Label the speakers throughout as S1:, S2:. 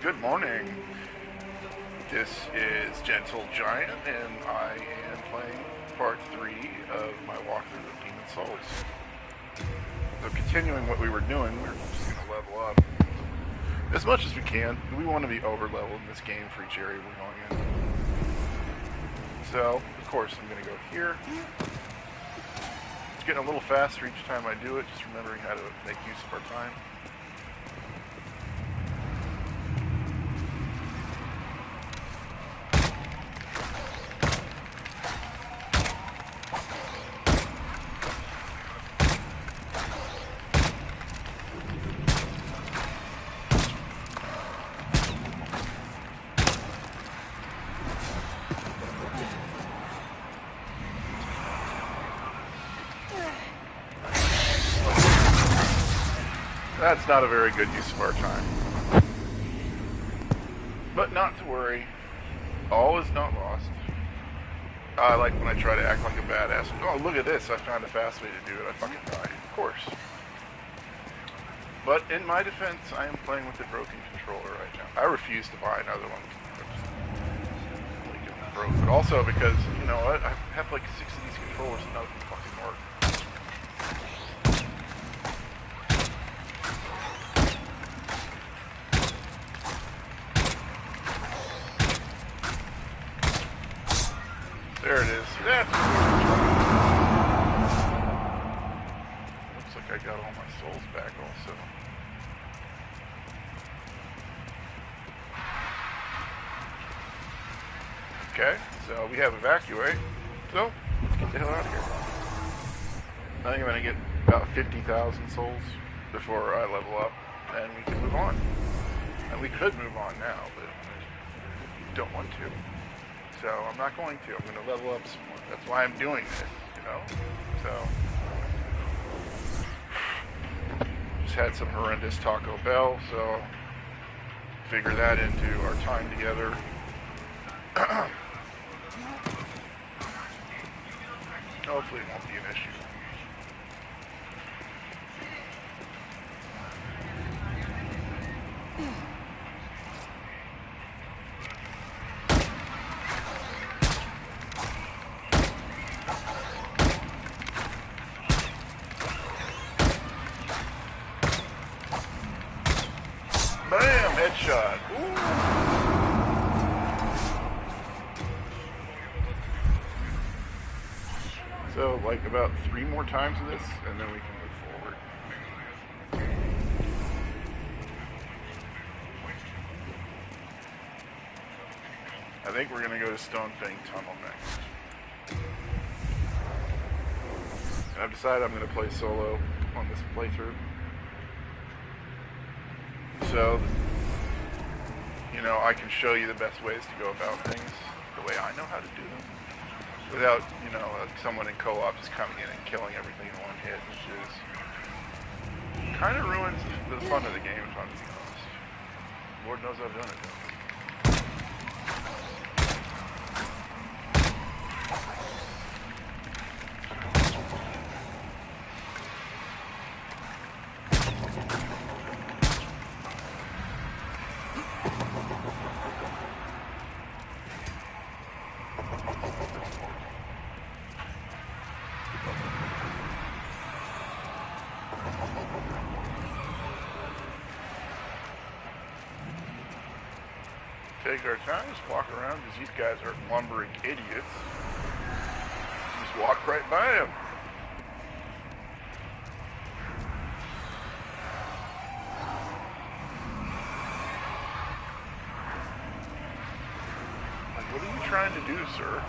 S1: Good morning. This is Gentle Giant, and I am playing part 3 of my walkthrough of Demon Souls. So continuing what we were doing, we're just going to level up as much as we can. We want to be over-leveled in this game for each area we're going in. So, of course, I'm going to go here. It's getting a little faster each time I do it, just remembering how to make use of our time. That's not a very good use of our time. But not to worry. All is not lost. I like when I try to act like a badass. Oh, look at this. I found a fast way to do it. I fucking died. Of course. But in my defense, I am playing with a broken controller right now. I refuse to buy another one. Broke. But also because, you know what? I have like 6 of these controllers and none of them fucking work. There it is. That's looks like I got all my souls back also. Okay, so we have evacuate. So, let's get the hell out of here. I think I'm going to get about 50,000 souls before I level up, and we can move on. And we could move on now, but I don't want to. So I'm not going to. I'm going to level up some more. That's why I'm doing this, you know? So, just had some horrendous Taco Bell, so figure that into our time together. Hopefully it won't be an issue. Bam! Headshot. Ooh. So, like, about 3 more times of this, and then we can move forward. I think we're going to go to Stonefang Tunnel next. And I've decided I'm going to play solo on this playthrough. So, you know, I can show you the best ways to go about things the way I know how to do them. Without, you know, someone in co-op just coming in and killing everything in one hit, which is kind of ruins the fun of the game, if I'm being honest. Lord knows I've done it, though. Take our time, just walk around, because these guys are lumbering idiots. Just walk right by them. Like, what are you trying to do, sir?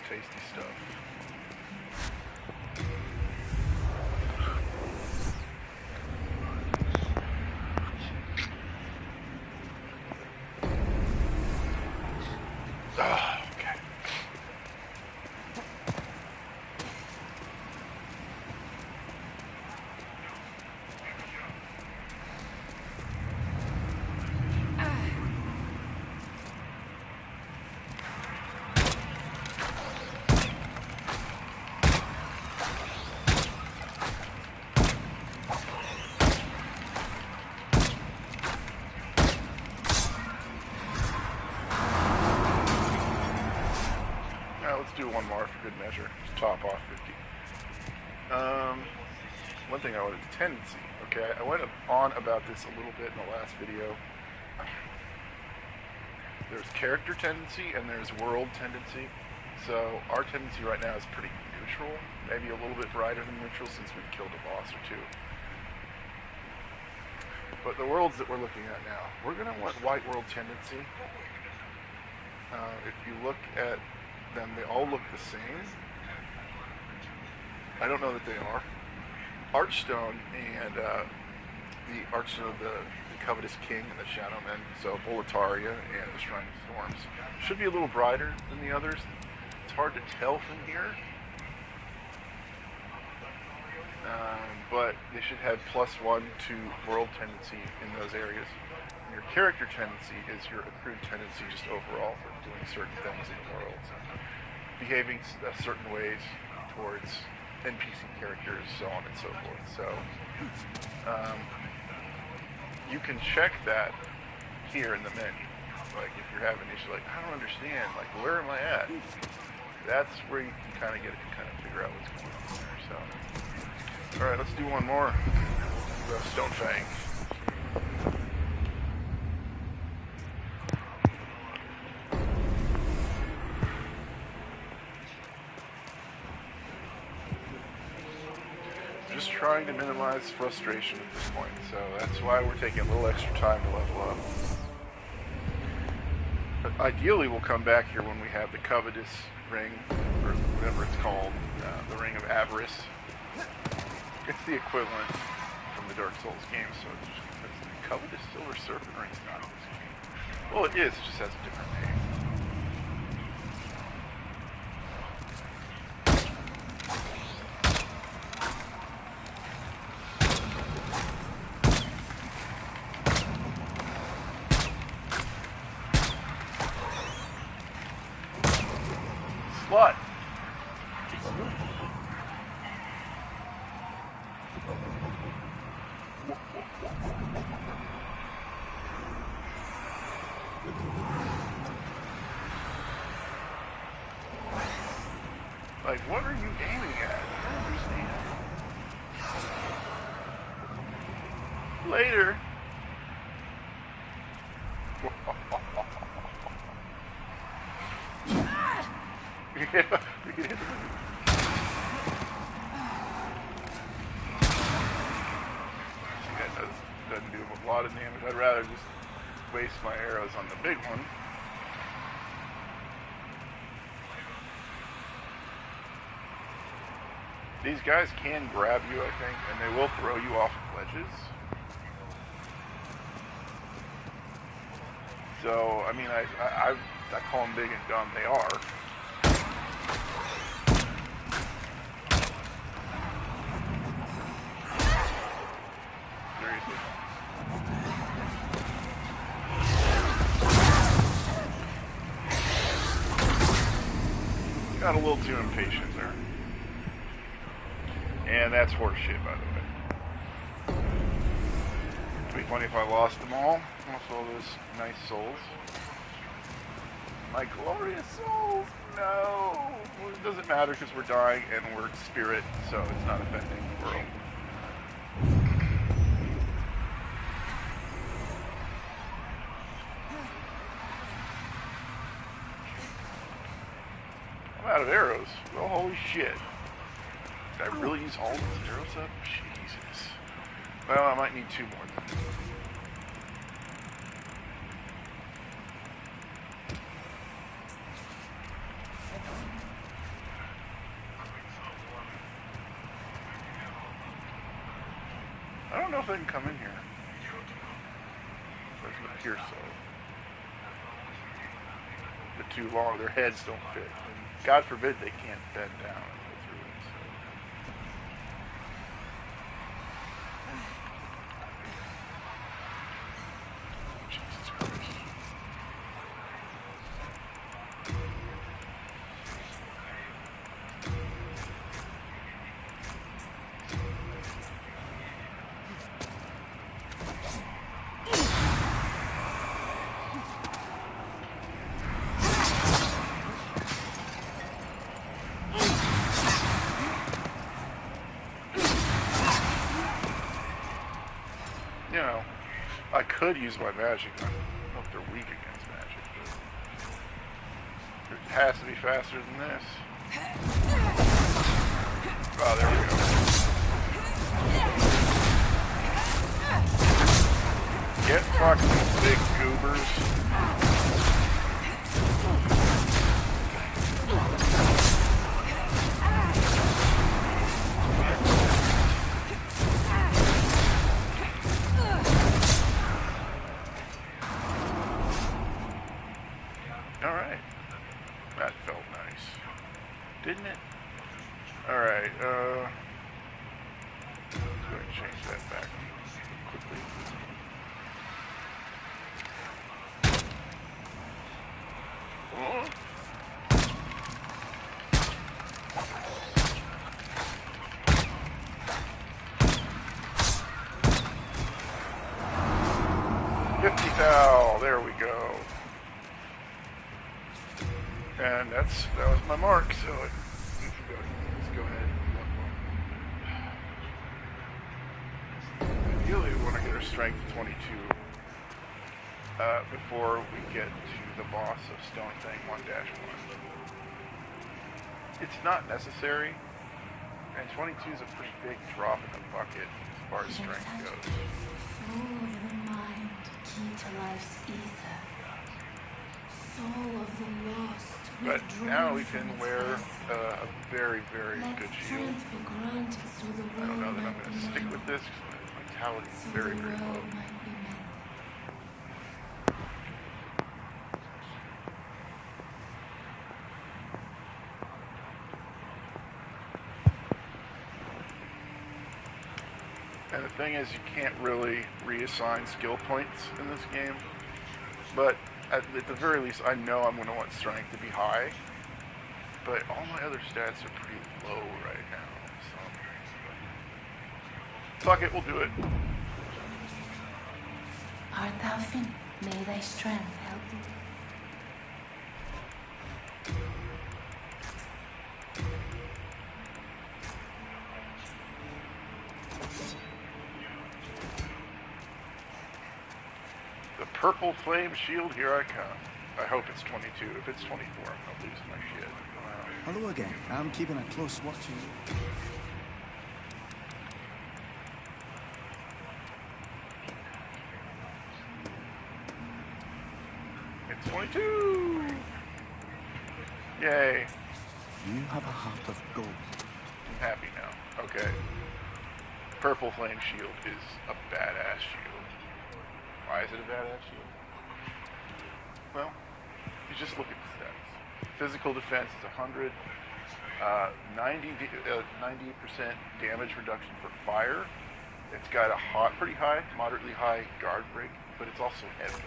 S1: tasty stuff. Ah, okay. Let's do one more for good measure. Just top off 50. One thing I wanted to tendency. Okay, I went on about this a little bit in the last video. There's character tendency and there's world tendency. So our tendency right now is pretty neutral, maybe a little bit brighter than neutral since we've killed a boss or two. But the worlds that we're looking at now, we're going to want white world tendency. If you look at them, they all look the same. I don't know that they are. Archstone and the Archstone of the Covetous King and the Shadowmen, so Boletaria and the Shrine of Storms, should be a little brighter than the others. It's hard to tell from here, but they should have +1 to world tendency in those areas. And your character tendency is your accrued tendency just overall for doing certain things in the world, behaving certain ways towards NPC characters, so on and so forth. So you can check that here in the menu. Like if you're having issues, like I don't understand, like where am I at? That's where you can kind of get it to kind of figure out what's going on there. So, all right, let's do one more. Stonefang. Just trying to minimize frustration at this point, so that's why we're taking a little extra time to level up. But ideally, we'll come back here when we have the Covetous Ring, or whatever it's called, the Ring of Avarice. It's the equivalent from the Dark Souls game, so it's the Covetous Silver Serpent Ring's not in this game. Well, it is, it just has a different name. Slut. Like, what are you aiming at? I don't understand. Later. Yeah, we can hit them. See, that doesn't do a lot of damage. I'd rather just waste my arrows on the big one. These guys can grab you, I think, and they will throw you off of ledges. So, I mean, I call them big and dumb. They are. Seriously. Got a little too impatient there. And that's horseshit, by the way. It'd be funny if I lost them all. Lost all those nice souls. My glorious souls! No! Well, it doesn't matter because we're dying and we're spirit, so it's not affecting the world. I'm out of arrows. Oh, holy shit. Did I really use all those arrows up? Jesus. Well, I might need 2 more then. I don't know if they can come in here. Doesn't appear so. They're too long. Their heads don't fit. And God forbid they can't bend down and go through it. So. Jesus Christ. You know, I could use my magic. I don't know if they're weak against magic, but it has to be faster than this. Oh, there we go. Get fucked, big goobers. Alright. That felt nice. Didn't it? Alright, let's go ahead and change that back quickly. Oh. $50,000, there we go. And that was my mark, so let's go ahead. Ideally, we want to get our strength to 22 before we get to the boss of Stone Thing 1-1. It's not necessary, and 22 is a pretty big drop in the bucket as far as strength goes.
S2: Soul of the mind, key to life's ether. Soul of the lost.
S1: But now we can wear a very, very good shield. I don't know that I'm going to stick with this because my vitality is very, very low. And the thing is, you can't really reassign skill points in this game, but at the very least, I know I'm going to want strength to be high, but all my other stats are pretty low right now, so fuck it, we'll do it.
S2: Art thou fin? May thy strength help thee.
S1: Purple flame shield, here I come. I hope it's 22. If it's 24, I'm gonna lose my shit. Wow.
S3: Hello again. I'm keeping a close watch on
S1: you. It's 22! Yay.
S3: You have a heart of gold.
S1: I'm happy now. Okay. Purple flame shield is a badass shield. Why is it a badass shield? Well, you just look at the stats. Physical defense is 100, 90% damage reduction for fire. It's got a pretty high, moderately high guard break, but it's also heavy.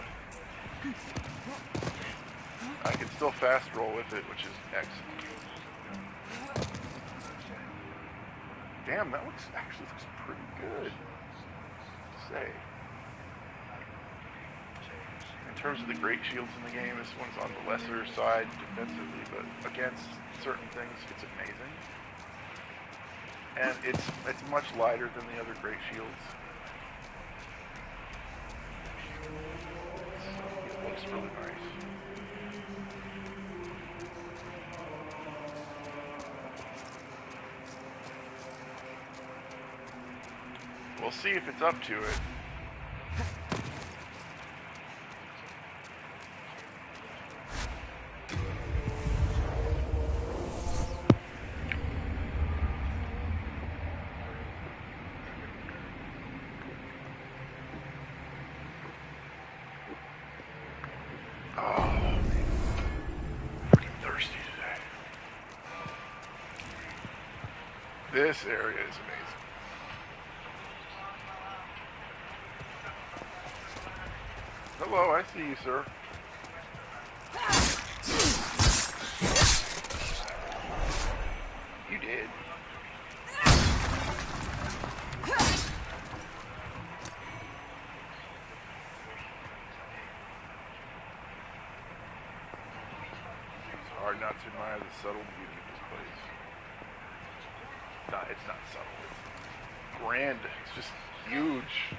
S1: I can still fast roll with it, which is excellent. Damn, that actually looks pretty good, to say. In terms of the great shields in the game, this one's on the lesser side defensively, but against certain things, it's amazing. And it's much lighter than the other great shields. It looks really nice. We'll see if it's up to it. This area is amazing. Hello, I see you, sir. You did. It's hard not to admire the subtle beauty of this place. No, it's not subtle. It's grand. It's just huge.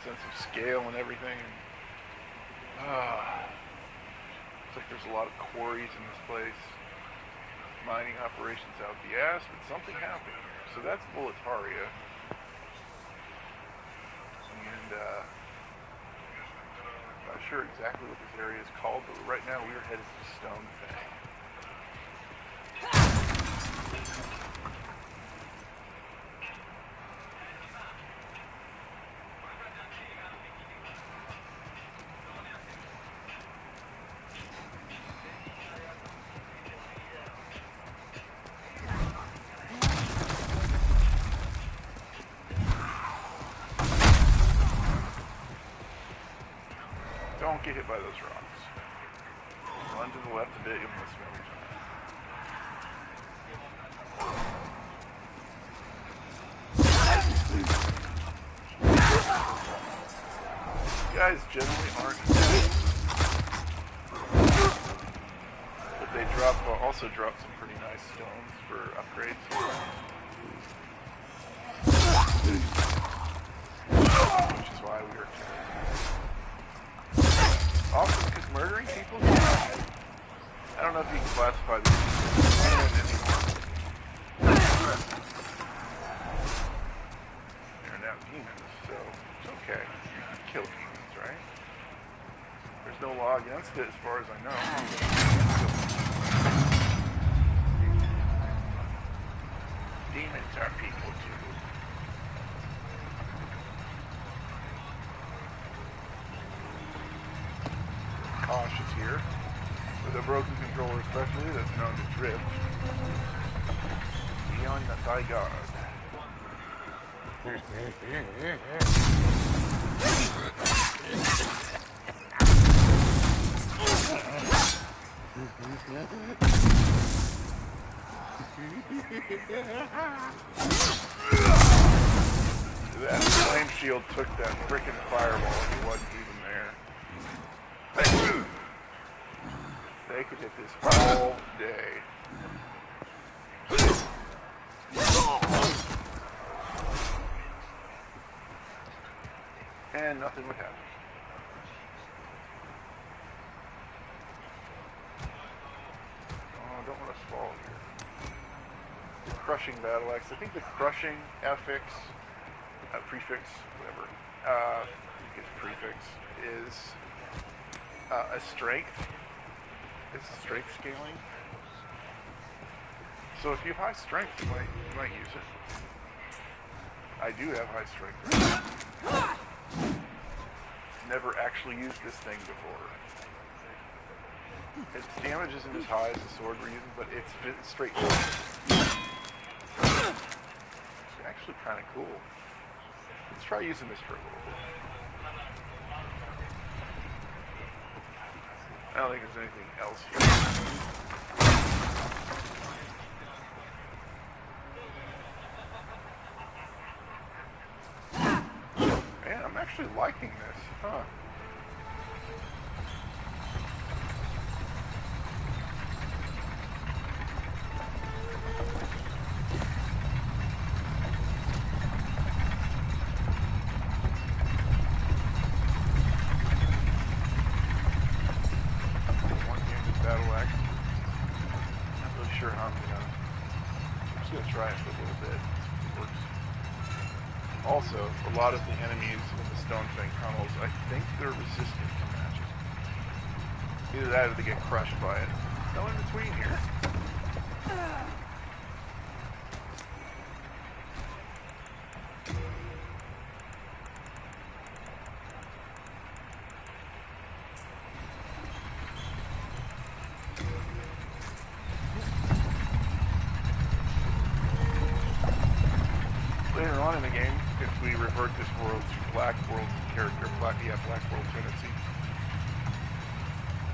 S1: Sense of scale and everything. Looks like there's a lot of quarries in this place. Mining operations out the ass, but something happened here. So that's Boletaria. And I'm not sure exactly what this area is called, but right now we're headed to Stone Fang. Don't get hit by those rocks. Run to the left a bit, you'll miss them every time. These guys generally aren't dead, but they also drop some pretty nice stones for upgrades. Which is why we were also, because murdering people is bad. I don't know if you can classify these people as human anymore. They're now demons, so it's okay. You can kill demons, right? There's no law against it as far as I know. Demons are people too. Cautious here. With a broken controller especially, that's known to drift. Be on thy guard. That flame shield took that frickin' fireball and he wasn't even there. They could hit this all day. And nothing would happen. Oh, I don't want to fall here. The crushing battle axe. I think the crushing prefix, whatever. I think it's prefix is a strength. It's strength scaling. So if you have high strength, you might use it. I do have high strength. Never actually used this thing before. Its damage isn't as high as the sword we're using, but it's straight. It's actually kind of cool. Let's try using this for a little bit. I don't think there's anything else here. Man, I'm actually liking this, huh? Also, a lot of the enemies in the Stone Fang tunnels, I think they're resistant to magic. Either that or they get crushed by it. No in between here. in the game if we revert this world to Black World character, Black World Tendency.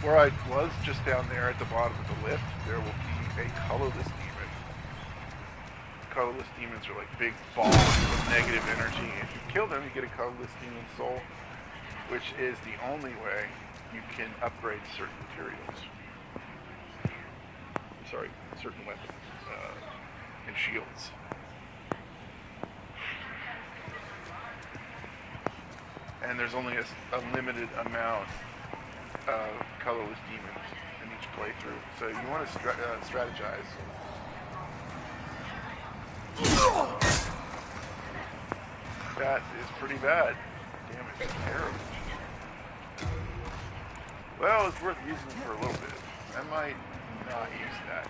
S1: Where I was just down there at the bottom of the lift, there will be a colorless demon. Colorless demons are like big balls of negative energy. If you kill them, you get a colorless demon soul, which is the only way you can upgrade certain materials. Sorry, certain weapons and shields. And there's only a limited amount of colorless demons in each playthrough, so you want to strategize. That is pretty bad. Damage is terrible. Well, it's worth using for a little bit. I might not use that.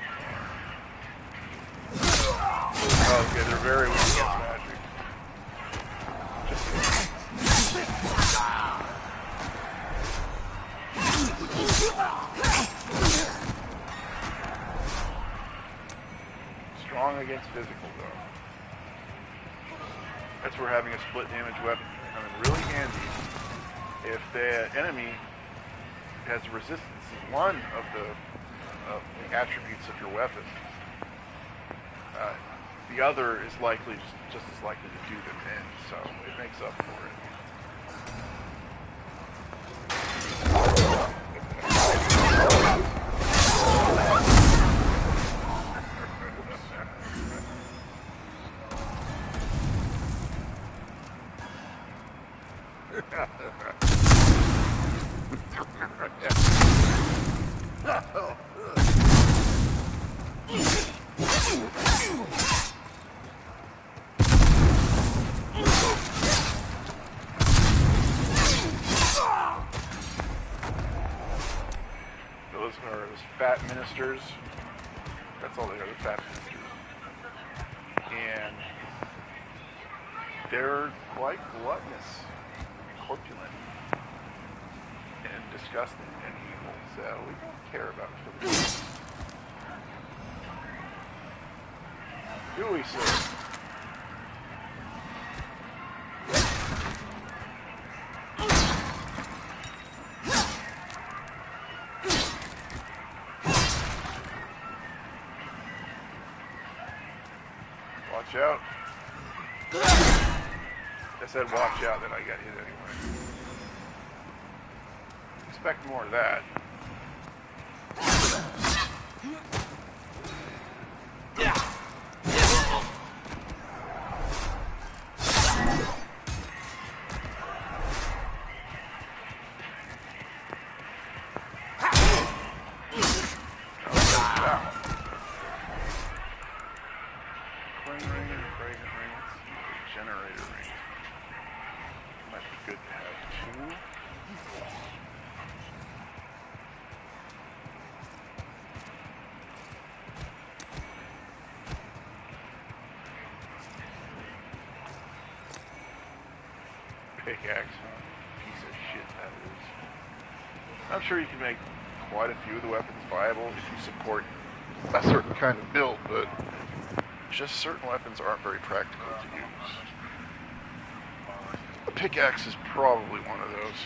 S1: Oh, okay, they're very weak against magic. Just strong against physical, though. That's where having a split damage weapon can come in really handy if the enemy has resistance to one of the attributes of your weapon. The other is likely just as likely to do them in, so it makes up for it. Those are those fat ministers. That's all they are, the fat ministers. And they're quite gluttonous, corpulent, and disgusting and evil, so we don't care about food. Do we, sir? Watch out. I said watch out, that I got hit anyway. Expect more of that. Pickaxe, piece of shit that is. I'm sure you can make quite a few of the weapons viable if you support a certain kind of build, but just certain weapons aren't very practical to use. A pickaxe is probably one of those.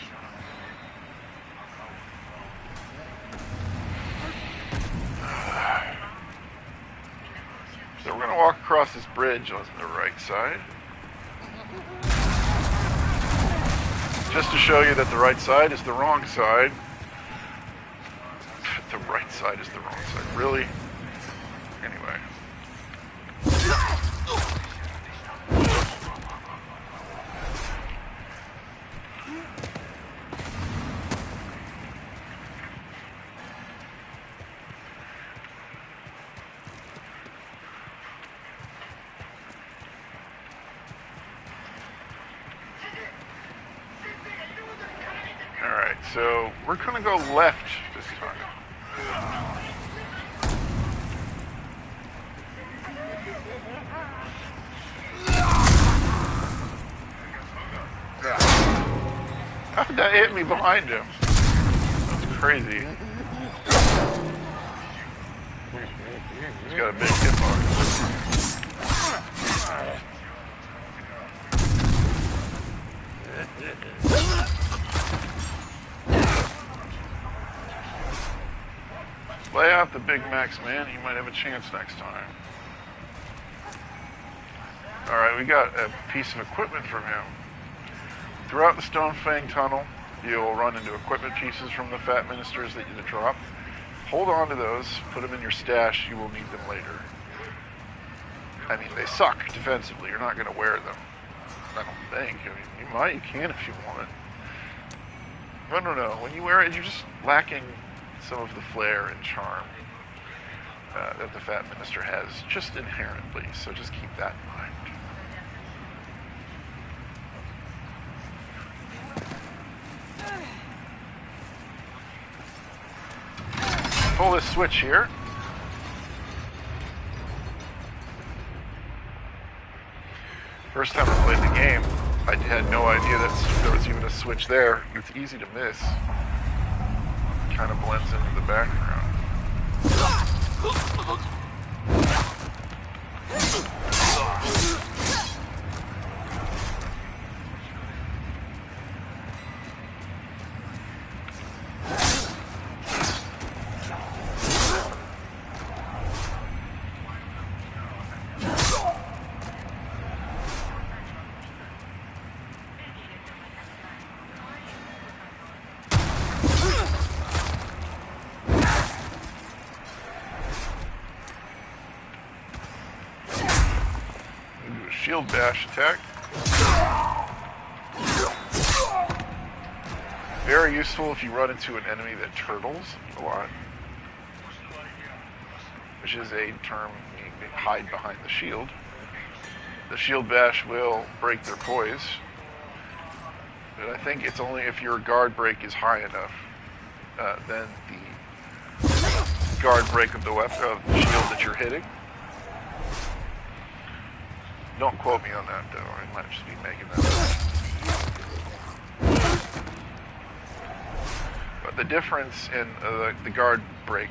S1: So we're going to walk across this bridge on the right side. Just to show you that the right side is the wrong side. The right side is the wrong side. Really? Anyway. Alright, so we're going to go left this time. How did that hit me behind him? That's crazy. He's got a big hitbox. Lay out the Big Macs, man. You might have a chance next time. Alright, we got a piece of equipment from him. Throughout the Stonefang Tunnel, you'll run into equipment pieces from the Fat Ministers that you drop. Hold on to those, put them in your stash, you will need them later. I mean, they suck defensively, you're not going to wear them. I don't think. I mean, you might, you can if you want. I don't know, when you wear it, you're just lacking some of the flair and charm that the Fat Minister has, just inherently, so just keep that in mind. Pull this switch here. First time I played the game, I had no idea that there was even a switch there. It's easy to miss. It kind of blends into the background. Shield bash attack. Very useful if you run into an enemy that turtles a lot, which is a term meaning they hide behind the shield. The shield bash will break their poise, but I think it's only if your guard break is high enough, then the guard break of the weapon of the shield that you're hitting. Don't quote me on that, though. I might just be making that up. But the difference in the guard break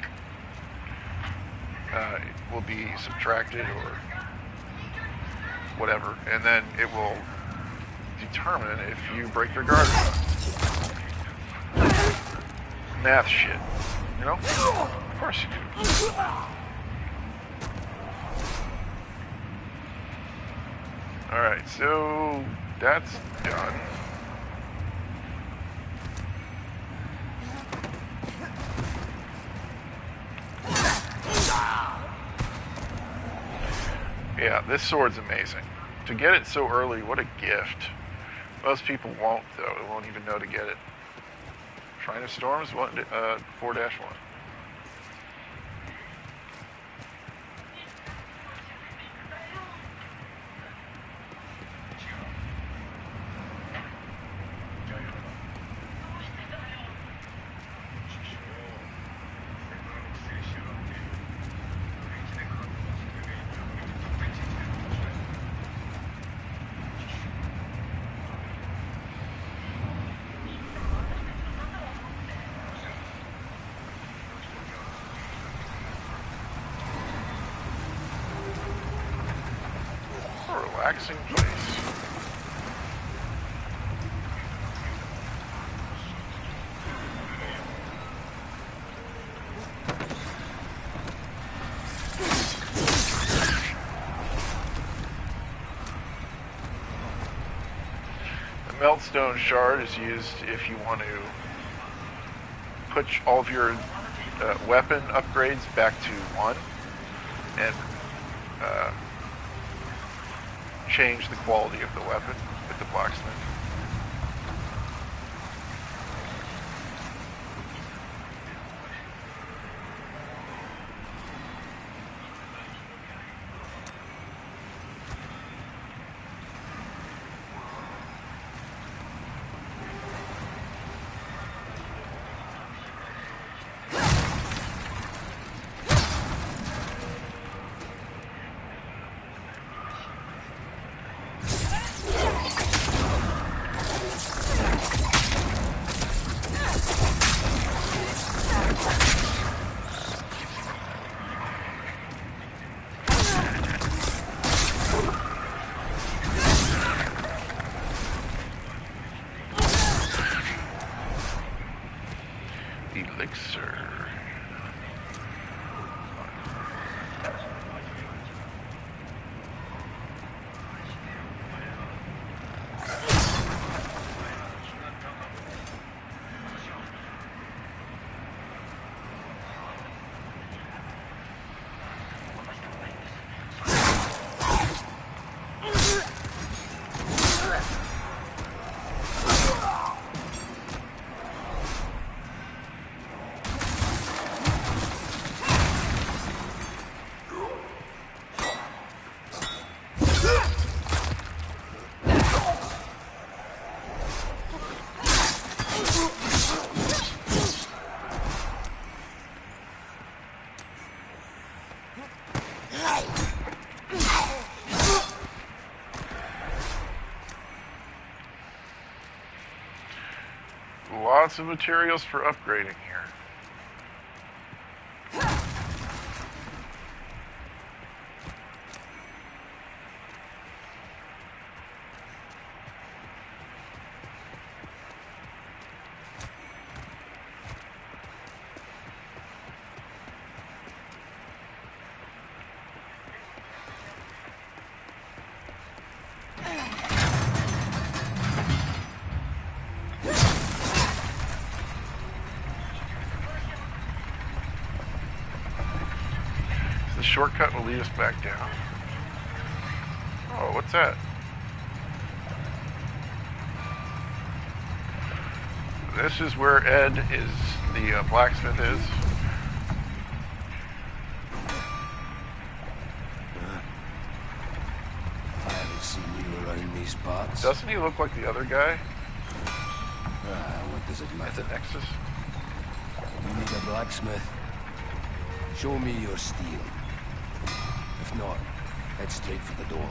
S1: will be subtracted or whatever, and then it will determine if you break your guard or not. Math shit, you know? Of course you do. Alright, so that's done. Yeah, this sword's amazing. To get it so early, what a gift. Most people won't, though. They won't even know to get it. Shrine of Storms, 4-1. Relaxing place. The Meltstone Shard is used if you want to put all of your weapon upgrades back to 1 and change the quality of the weapon with the blacksmith. Elixir. Lots of materials for upgrading here. The shortcut will lead us back down. Oh, what's that? This is where Ed is, the blacksmith is.
S4: I haven't seen you around these parts.
S1: Doesn't he look like the other guy
S4: What does it
S1: at
S4: matter?
S1: the Nexus?
S4: You need a blacksmith. Show me your steel. If not, head straight for the door.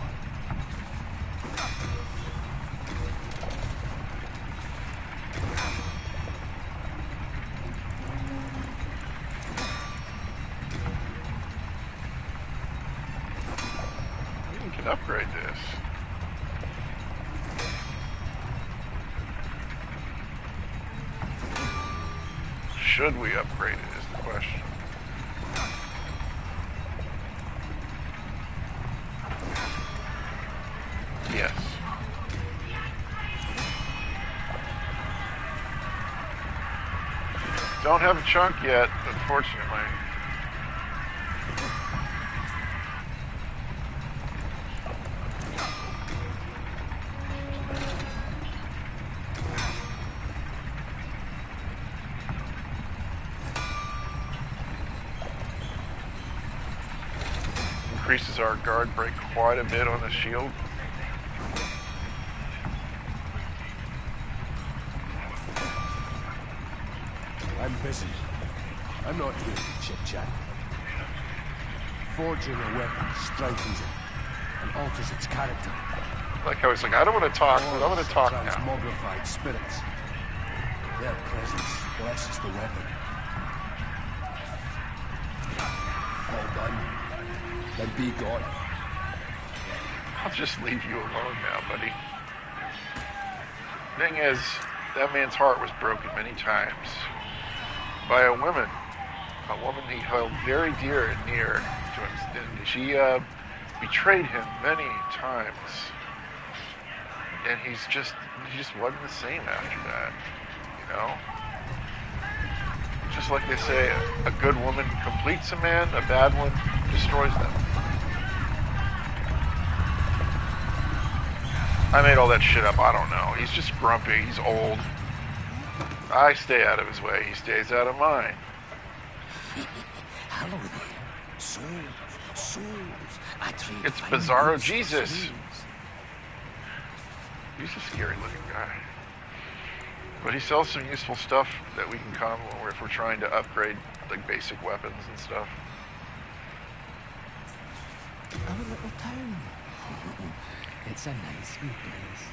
S1: We can upgrade this. Should we upgrade it is the question. Yes. Don't have a chunk yet, unfortunately. Increases our guard break quite a bit on the shield.
S4: I'm busy. I'm not here to chit-chat. Forging a weapon strengthens it and alters its character.
S1: Like I was like, I don't want to talk, but I'm going to talk now.
S4: Transmogrified spirits. Their presence blesses the weapon. All done. Then be gone.
S1: I'll just leave you alone now, buddy. Thing is, that man's heart was broken many times by a woman he held very dear and near to him. And she betrayed him many times, and he just wasn't the same after that, you know. Just like they say, a good woman completes a man, a bad one destroys them. I made all that shit up. I don't know. He's just grumpy. He's old. I stay out of his way. He stays out of mine.
S5: Hello there. Souls. I trade
S1: It's
S5: fine
S1: Bizarro
S5: goods for
S1: Jesus.
S5: souls.
S1: He's a scary looking guy. But he sells some useful stuff that we can come if we're trying to upgrade like basic weapons and stuff.
S5: Our little town. It's a nice wee place.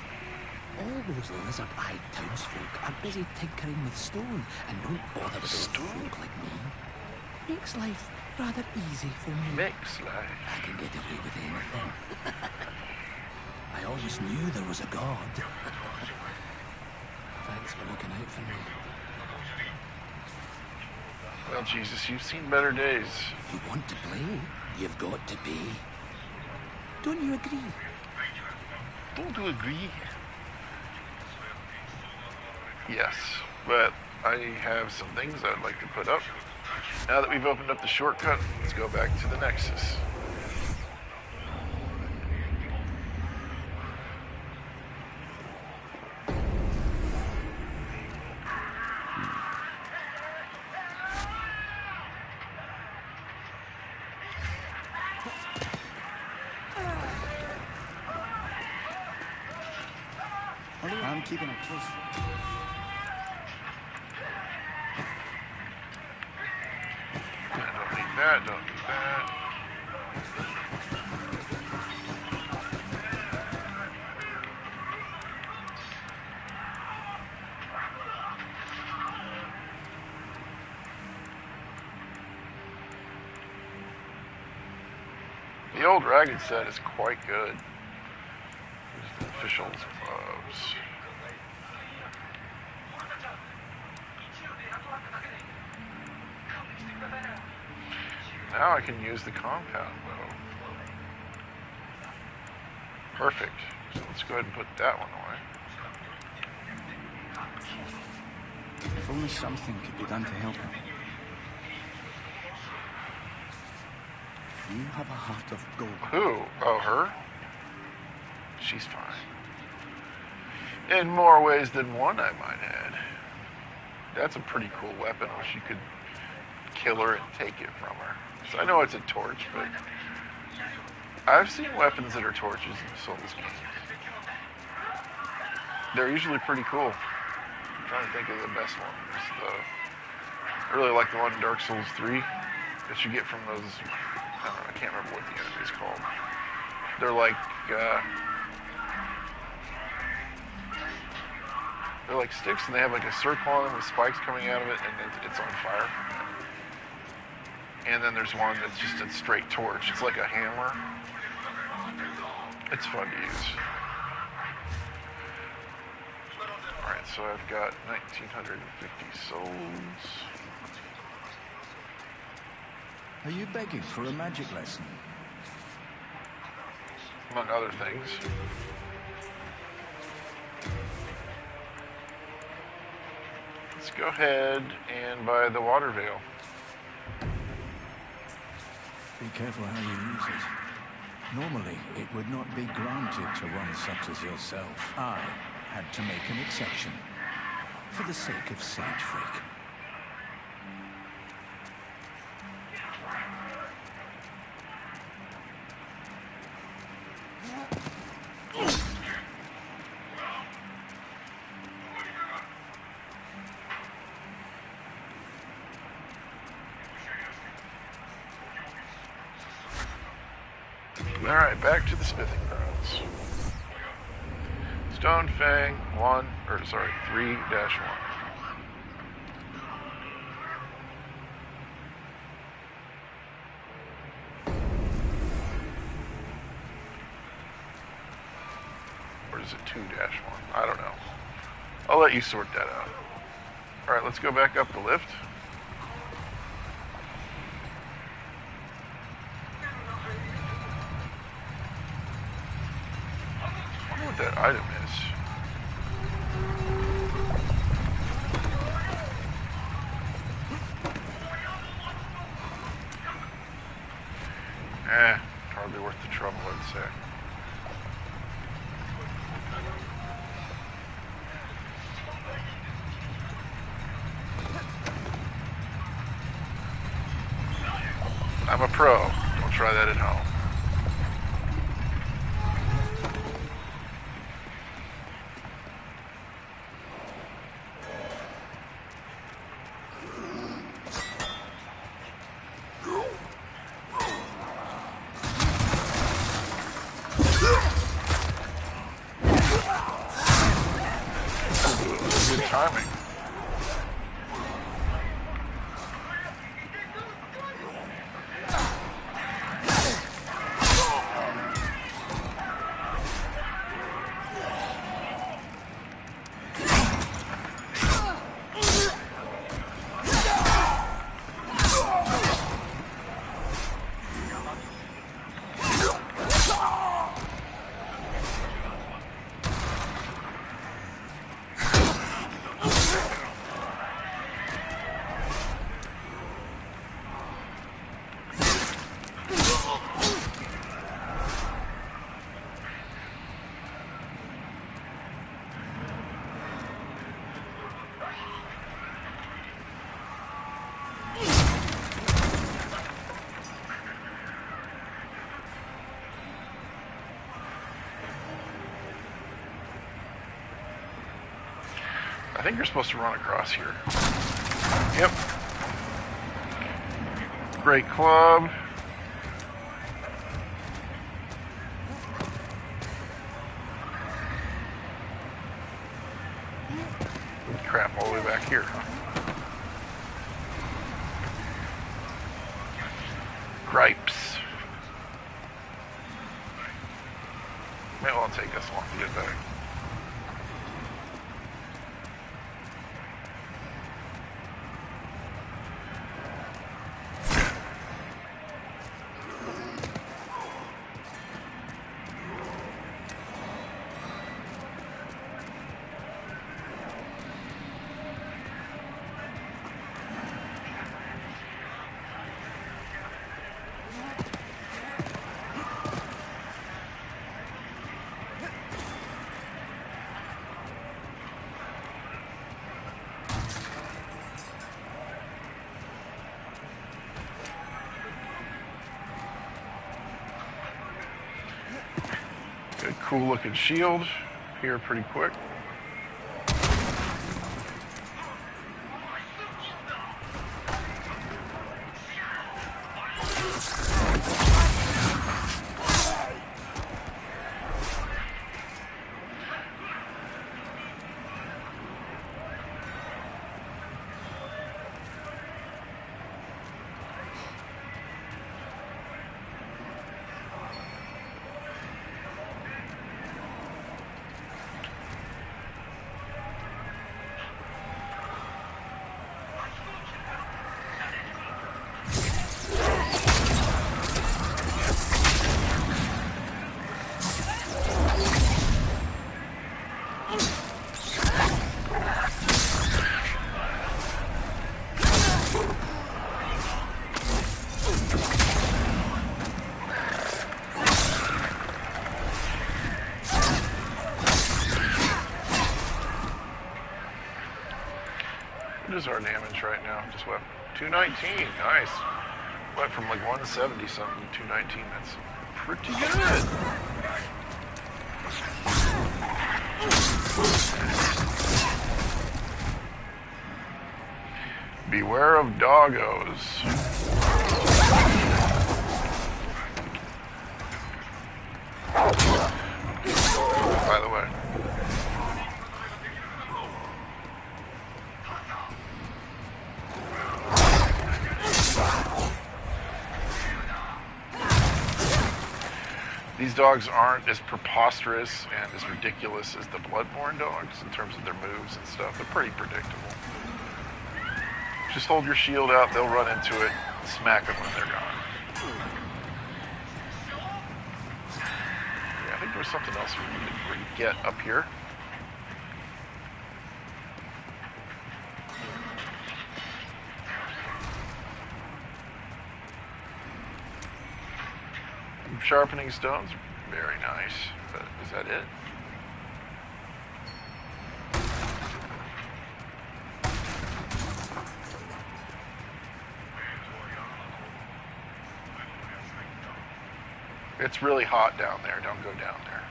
S5: All those lizard-eyed townsfolk are busy tinkering with stone and don't bother with old folk like me. Makes life rather easy for me.
S1: Makes life.
S5: I can get away with anything. I always knew there was a God. Thanks for looking out for me.
S1: Well, Jesus, you've seen better days.
S5: You want to play? You've got to pay. Don't you agree?
S1: Don't you agree? Yes, but I have some things I'd like to put up. Now that we've opened up the shortcut, let's go back to the Nexus.
S3: I'm keeping it close.
S1: Don't need that, don't need that. The old Ragged set is quite good. There's the officials gloves. Now I can use the compound bow. Perfect. So let's go ahead and put that one away.
S3: If only something could be done to help him. You have a heart of gold.
S1: Who? Oh, her? She's fine. In more ways than one, I might add. That's a pretty cool weapon, which you could kill her and take it from her. So I know it's a torch, but I've seen weapons that are torches in Souls games. They're usually pretty cool. I'm trying to think of the best one. I really like the one in Dark Souls 3 that you get from those. I can't remember what the enemy is called. They're like sticks, and they have like a circle on them with spikes coming out of it, and it's on fire. And then there's one that's just a straight torch. It's like a hammer. It's fun to use. Alright, so I've got 1,950 souls.
S3: Are you begging for a magic lesson?
S1: Among other things. Let's go ahead and buy the water veil.
S3: Be careful how you use it. Normally, it would not be granted to one such as yourself. I had to make an exception. For the sake of Sage Freak.
S1: Alright, back to the smithing grounds. Stone Fang 3-1. Or is it 2-1? I don't know. I'll let you sort that out. Alright, let's go back up the lift. That item is. Hardly worth the trouble, I'd say. I'm a pro. Don't try that at home. Good timing. I think you're supposed to run across here. Yep. Great club. Crap, all the way back here, huh? Gripes. guess I'll have to get back. Good, cool looking shield here pretty quick. What is our damage right now? Just what? 219. Nice. Went from like 170 something to 219. That's pretty good. Beware of doggos. By the way. These dogs aren't as preposterous and as ridiculous as the Bloodborne dogs in terms of their moves and stuff. They're pretty predictable. Just hold your shield out, they'll run into it, and smack them when they're gone. Yeah, I think there was something else we needed to get up here. Sharpening stones, very nice. But is that it? It's really hot down there. Don't go down there.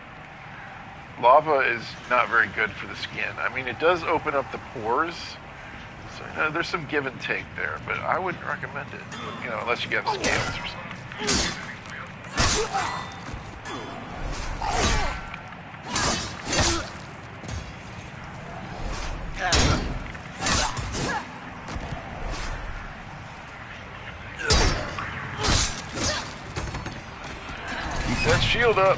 S1: Lava is not very good for the skin. I mean, it does open up the pores. So there's some give and take there, but I wouldn't recommend it. You know, unless you get scales or something. Keep that shield up.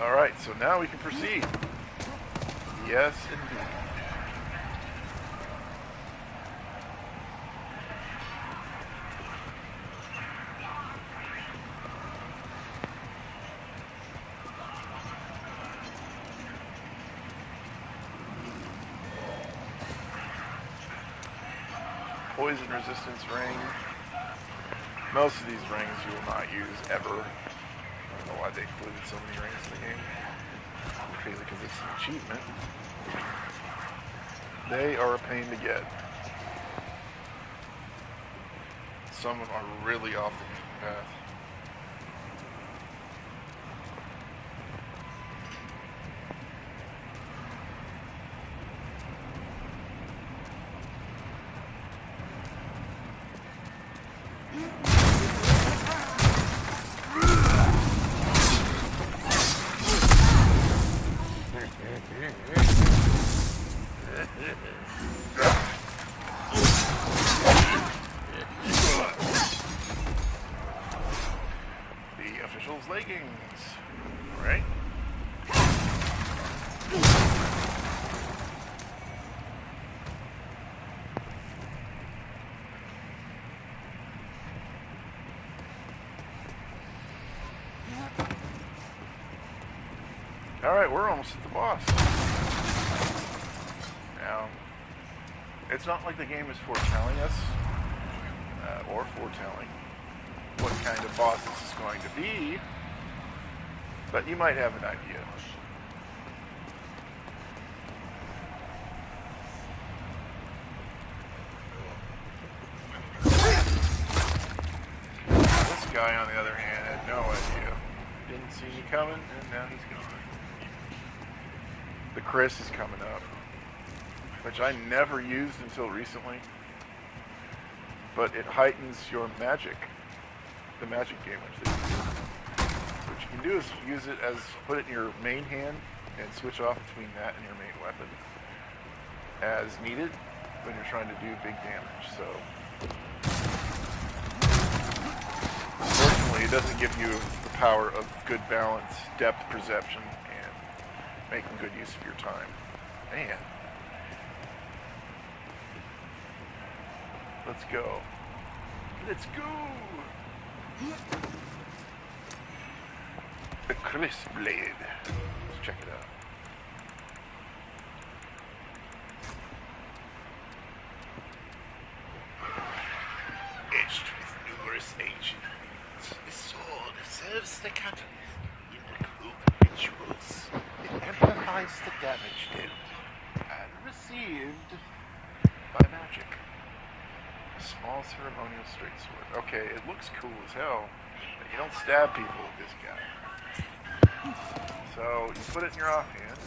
S1: Alright, so now we can proceed. Yes, indeed. Poison resistance ring. Most of these rings you will not use ever. I don't know why they included so many rings in the game. Crazy because it's an achievement. They are a pain to get. some are really off the beaten path. Leggings, right? Alright, we're almost at the boss. Now, it's not like the game is foretelling us, or foretelling what kind of boss this is going to be, but you might have an idea. This guy, on the other hand, had no idea. Didn't see me coming, and now he's gone. The Chris is coming up, which I never used until recently, but it heightens your magic. The magic damage that you do. What you can do is use it as, put it in your main hand and switch off between that and your main weapon as needed when you're trying to do big damage. So, unfortunately, it doesn't give you the power of good balance, depth perception, and making good use of your time. Man. Let's go. Let's go! The Chris Blade. Let's check it out. Etched with numerous ancient runes, this sword serves the catalyst in the group rituals. It amplifies the damage dealt and received by magic. Small ceremonial straight sword. Okay, it looks cool as hell, but you don't stab people with this guy. So you put it in your offhand.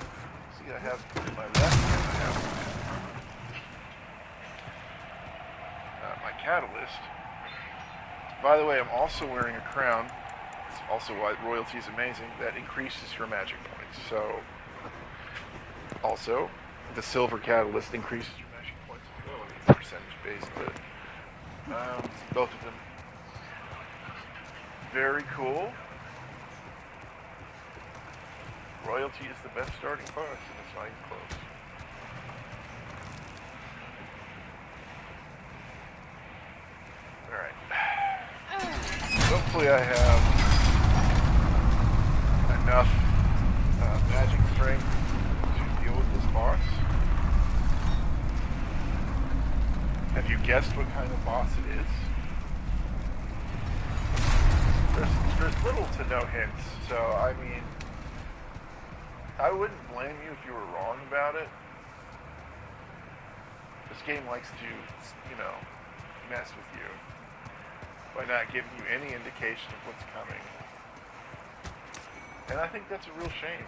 S1: See, I have my left hand. I have my catalyst. By the way, I'm also wearing a crown. It's also why royalty is amazing. That increases your magic points. So, also, the silver catalyst increases your magic points as well. It's percentage based, but both of them. Very cool. Royalty is the best starting boss, and it's not even close. Alright. Hopefully I have enough magic strength to deal with this boss. Have you guessed what kind of boss it is? There's little to no hints, so I mean, I wouldn't blame you if you were wrong about it. This game likes to, you know, mess with you by not giving you any indication of what's coming. And I think that's a real shame.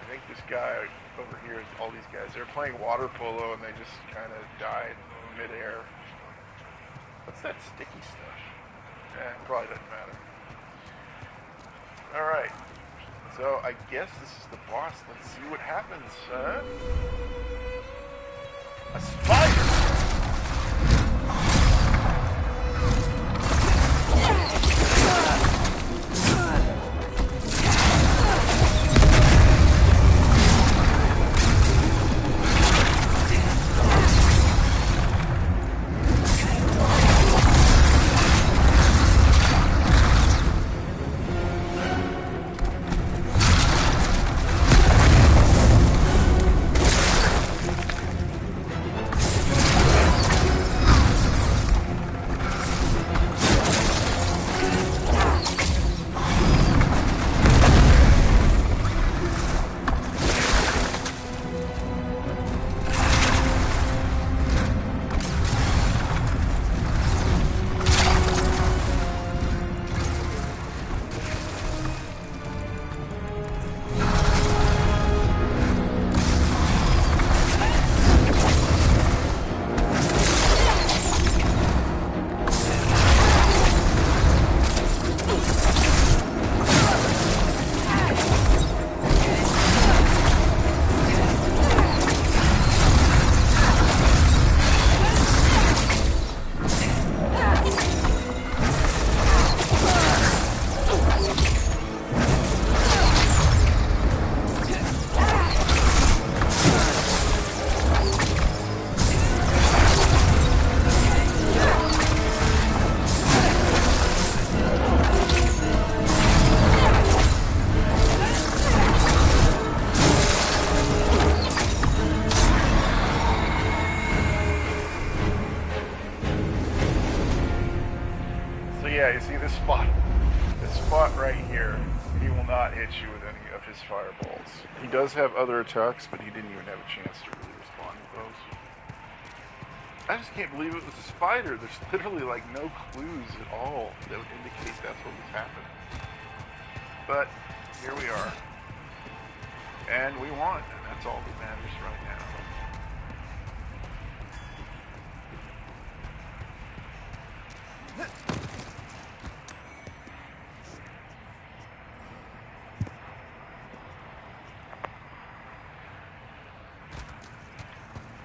S1: I think this guy over here, all these guys, they're playing water polo and they just kind of died in midair. What's that sticky stuff? Probably doesn't matter. Alright. So I guess this is the boss. Let's see what happens, A spider! So yeah, you see this spot right here, he will not hit you with any of his fireballs. He does have other attacks, but he didn't even have a chance to really respond to those. I just can't believe it was a spider. There's literally like no clues at all that would indicate that's what was happening. But here we are. And we won, and that's all that matters right now.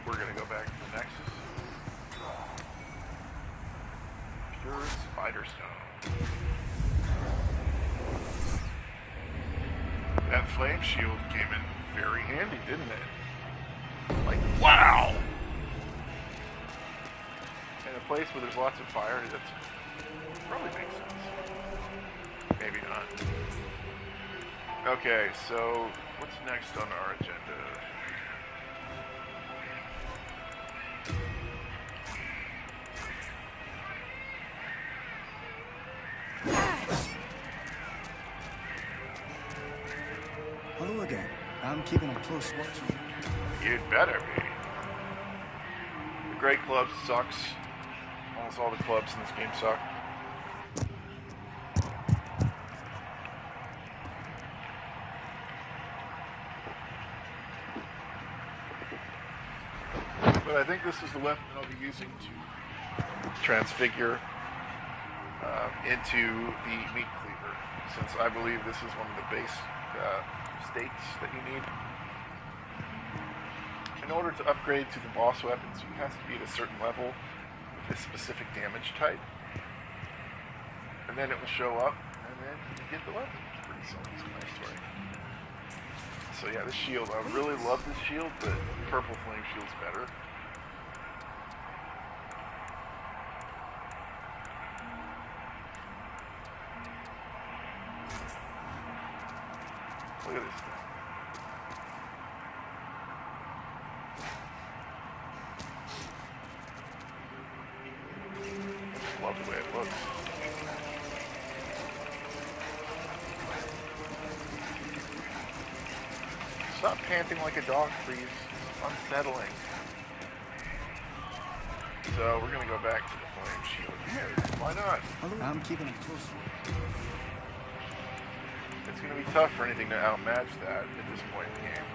S1: We're going to go back to the Nexus. Pure Spider Stone. That flame shield came in very handy, didn't it? Like, wow! In a place where there's lots of fire, that probably makes sense. Maybe not. Okay, so what's next on our agenda?
S3: Hello again. I'm keeping a close watch on you.
S1: You'd better be. The Great Club sucks. Almost all the clubs in this game suck. But I think this is the weapon I'll be using to transfigure into the meat cleaver, since I believe this is one of the base states that you need. In order to upgrade to the boss weapons, you have to be at a certain level with a specific damage type, and then it will show up, and then you get the weapon. It's pretty self-explanatory. So yeah, this shield, I really love this shield, but purple flame shield's better. Look at this thing. Love the way it looks. Stop panting like a dog, please. It's unsettling. So we're gonna go back to the flame shield here. Why not?
S3: I'm keeping a close watch.
S1: It's gonna be tough for anything to outmatch that at this point in the game.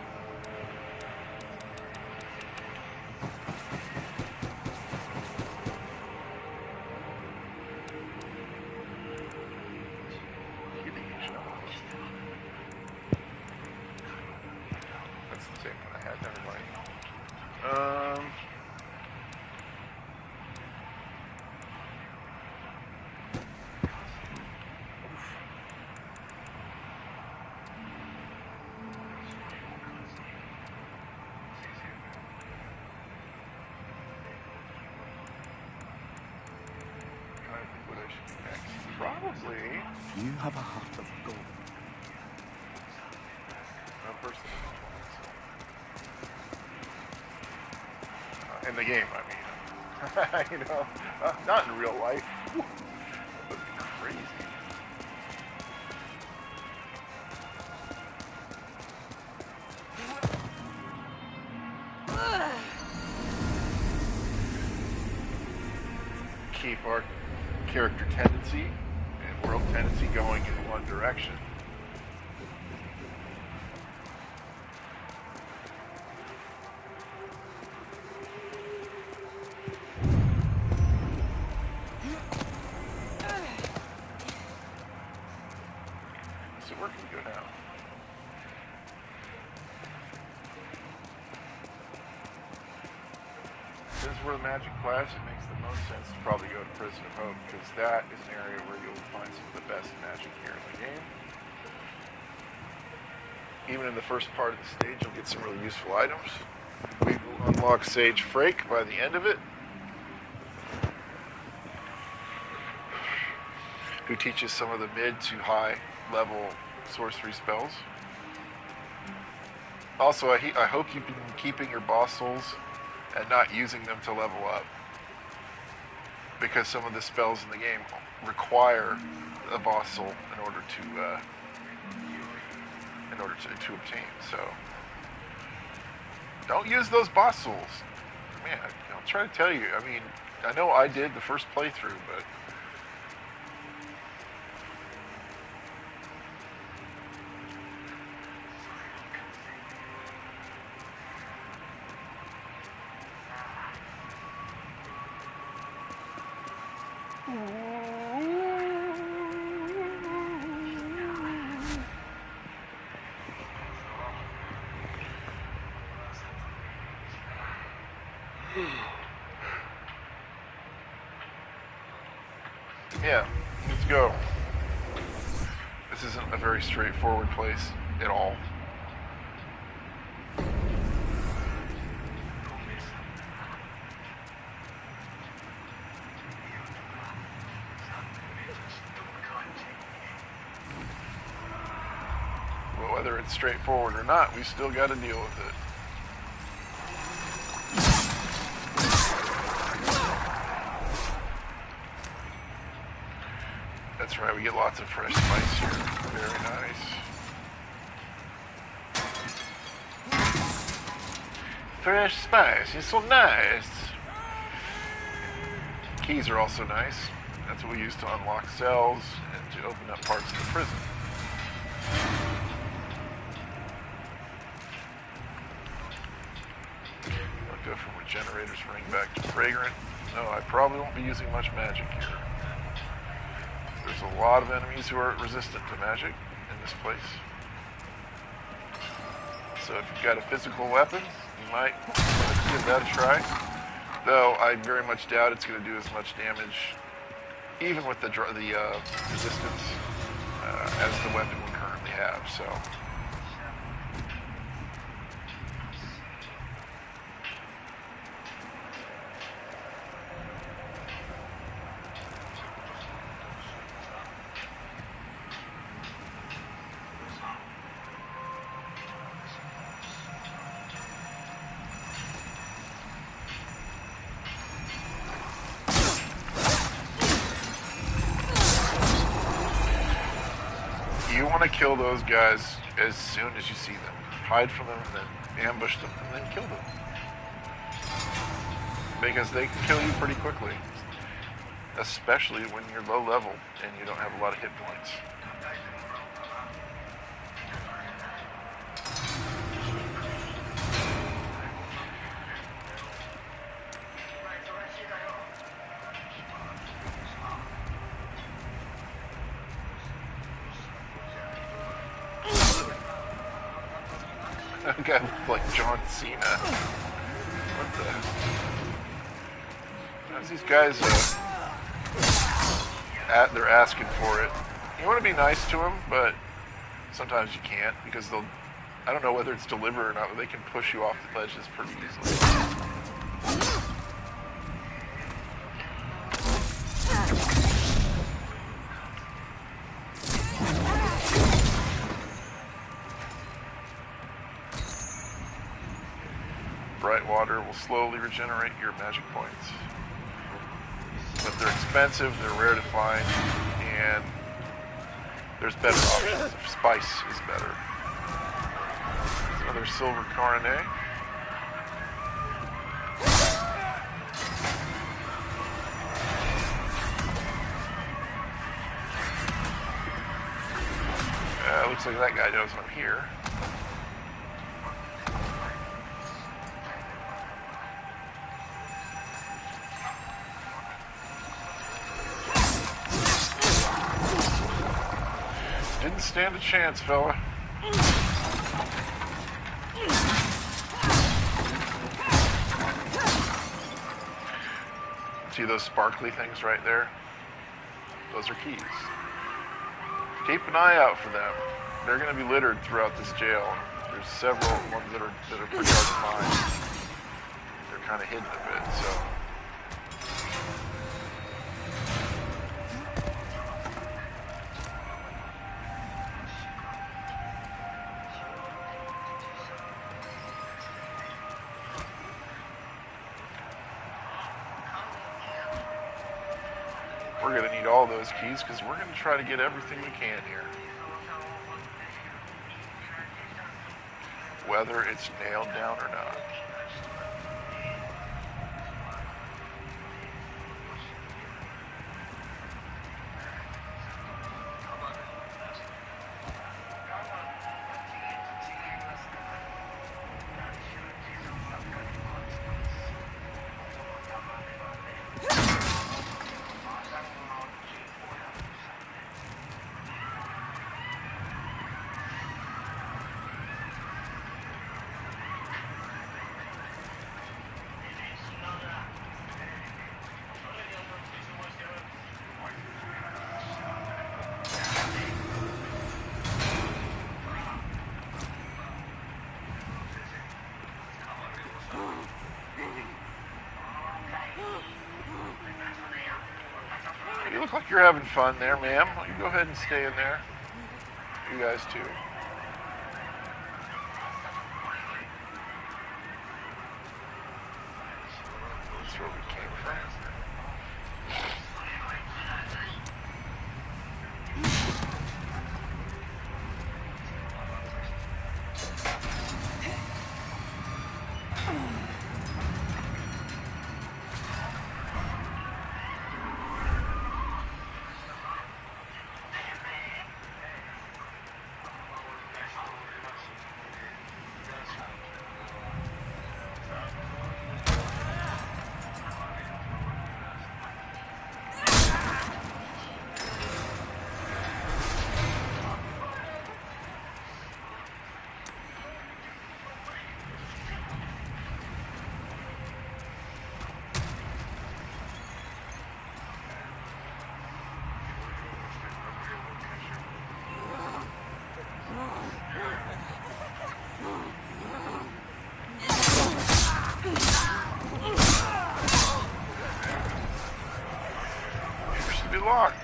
S1: That's the same one I had, never mind. Trying to think what I should do next. Probably.
S3: You have a heart of gold.
S1: First in the game, I mean. You know, not in real life. That would be crazy. Keep our character tendency and world tendency going in one direction. So where can we go now? Since we're the Magic class, it makes the most sense to probably go to Prison of Hope, because that is an area where you'll find some of the best magic here in the game. Even in the first part of the stage, you'll get some really useful items. We will unlock Sage Frake by the end of it, who teaches some of the mid to high level sorcery spells. Also, I hope you've been keeping your boss souls and not using them to level up, because some of the spells in the game require a boss soul in order to obtain. So don't use those boss souls. Man, I'll try to tell you. I mean, I know I did the first playthrough, but yeah, let's go. This isn't a very straightforward place at all. But whether it's straightforward or not, we still got to deal with it. That's right, we get lots of fresh spice here. Very nice. Fresh spice is so nice. Keys are also nice. That's what we use to unlock cells and to open up parts of the prison. I'll go from Regenerator's Ring back to Fragrant. No, I probably won't be using much magic here. There's a lot of enemies who are resistant to magic in this place. So if you've got a physical weapon, you might give that a try. Though I very much doubt it's going to do as much damage, even with the resistance, as the weapon we currently have. So. You want to kill those guys as soon as you see them. Hide from them, and then ambush them, and then kill them. Because they can kill you pretty quickly. Especially when you're low level and you don't have a lot of hit points. That guy looked like John Cena. What the? How's these guys they're asking for it. You want to be nice to them, but sometimes you can't because they'll. I don't know whether it's deliberate or not, but they can push you off the ledges pretty easily. Bright water will slowly regenerate your magic points. But they're expensive, they're rare to find, and there's better options. Spice is better. Another silver coronet. Looks like that guy knows I'm here. Didn't stand a chance, fella. See those sparkly things right there? Those are keys. Keep an eye out for them. They're going to be littered throughout this jail. There's several ones that are pretty hard to find. They're kind of hidden a bit, so. We're going to need all those keys because we're going to try to get everything we can here. Whether it's nailed down or not. You look like you're having fun there, ma'am. You go ahead and stay in there. You guys too. That's where we came from. Locked.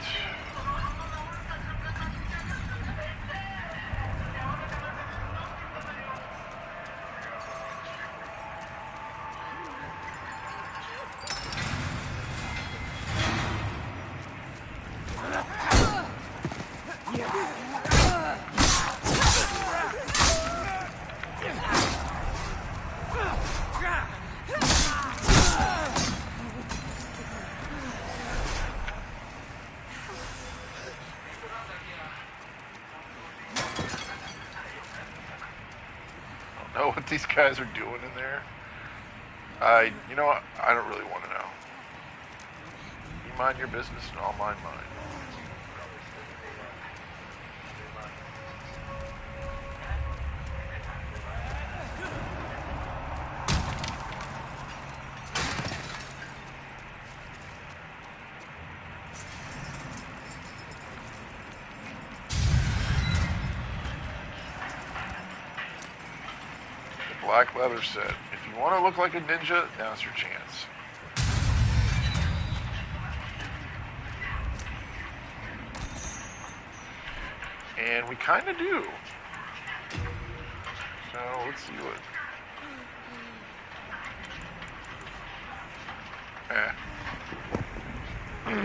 S1: Know what these guys are doing in there? You know what? I don't really want to know. You mind your business and I'll mind mine. Black Leather said, if you want to look like a ninja, now's your chance. And we kind of do. So let's see what...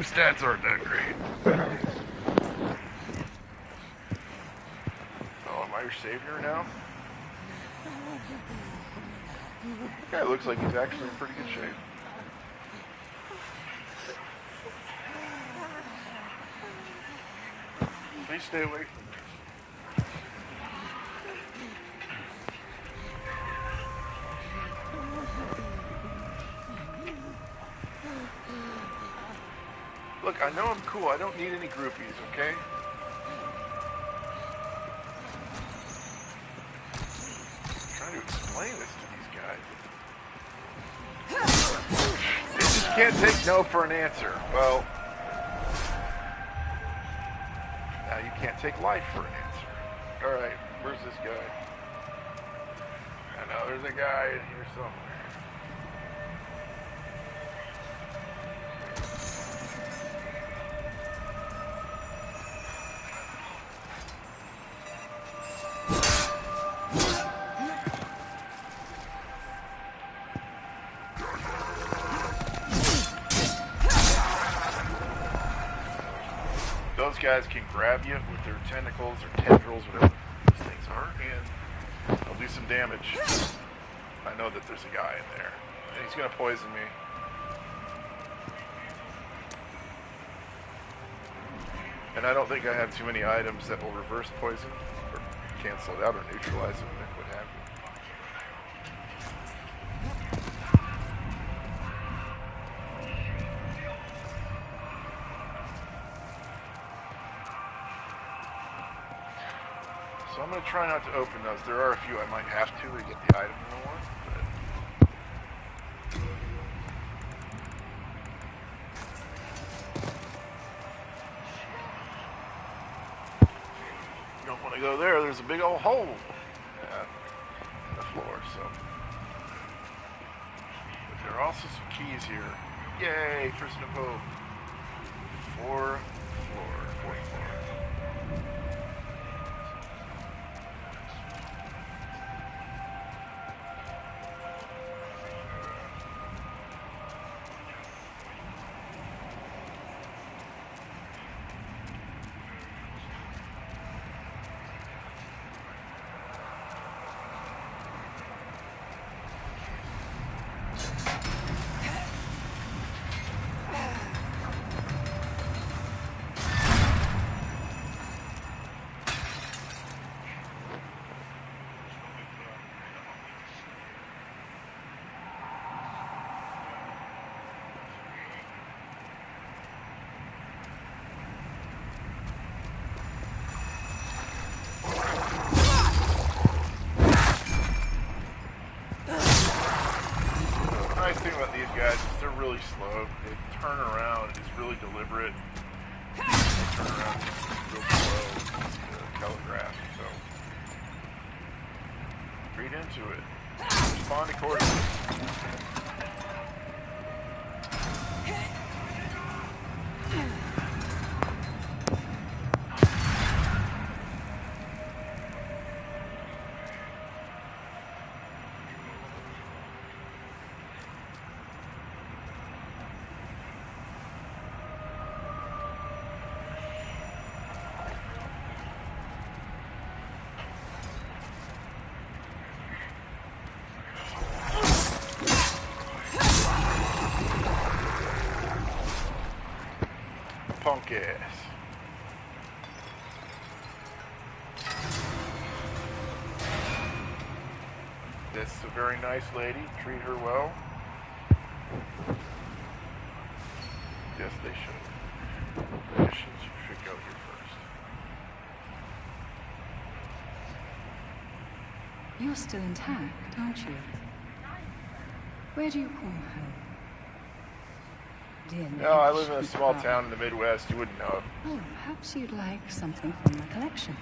S1: Stats aren't that great. Oh, am I your savior now? Guy looks like he's actually in pretty good shape. Please stay away from me. Look, I know I'm cool. I don't need any groupies, okay? I'm trying to explain this to these guys. They just can't take no for an answer. Well, now you can't take life for an answer. Alright, where's this guy? I know there's a guy in here somewhere. those guys can grab you with their tentacles or tendrils, whatever those things are, and they'll do some damage. I know that there's a guy in there. And he's going to poison me. And I don't think I have too many items that will reverse poison, or cancel it out, or neutralize it, what have you. So I'm going to try not to open those. There are a few I might have to get the item I want, but... You don't want to go there. There's a big old hole in the floor, so... But there are also some keys here. Yay! Prison of Hope. Fourth floor. These guys, they're really slow. They turn around, it's really deliberate. They turn around real slow. It's telegraph, so read into it. Respond accordingly. Punk ass. That's a very nice lady. Treat her well. Yes, they should. Missions should go here first.
S6: You're still intact, aren't you? Where do you call home? Dear
S1: No, I live in a small town in the Midwest. You wouldn't know it.
S6: Oh, perhaps you'd like something from my collection.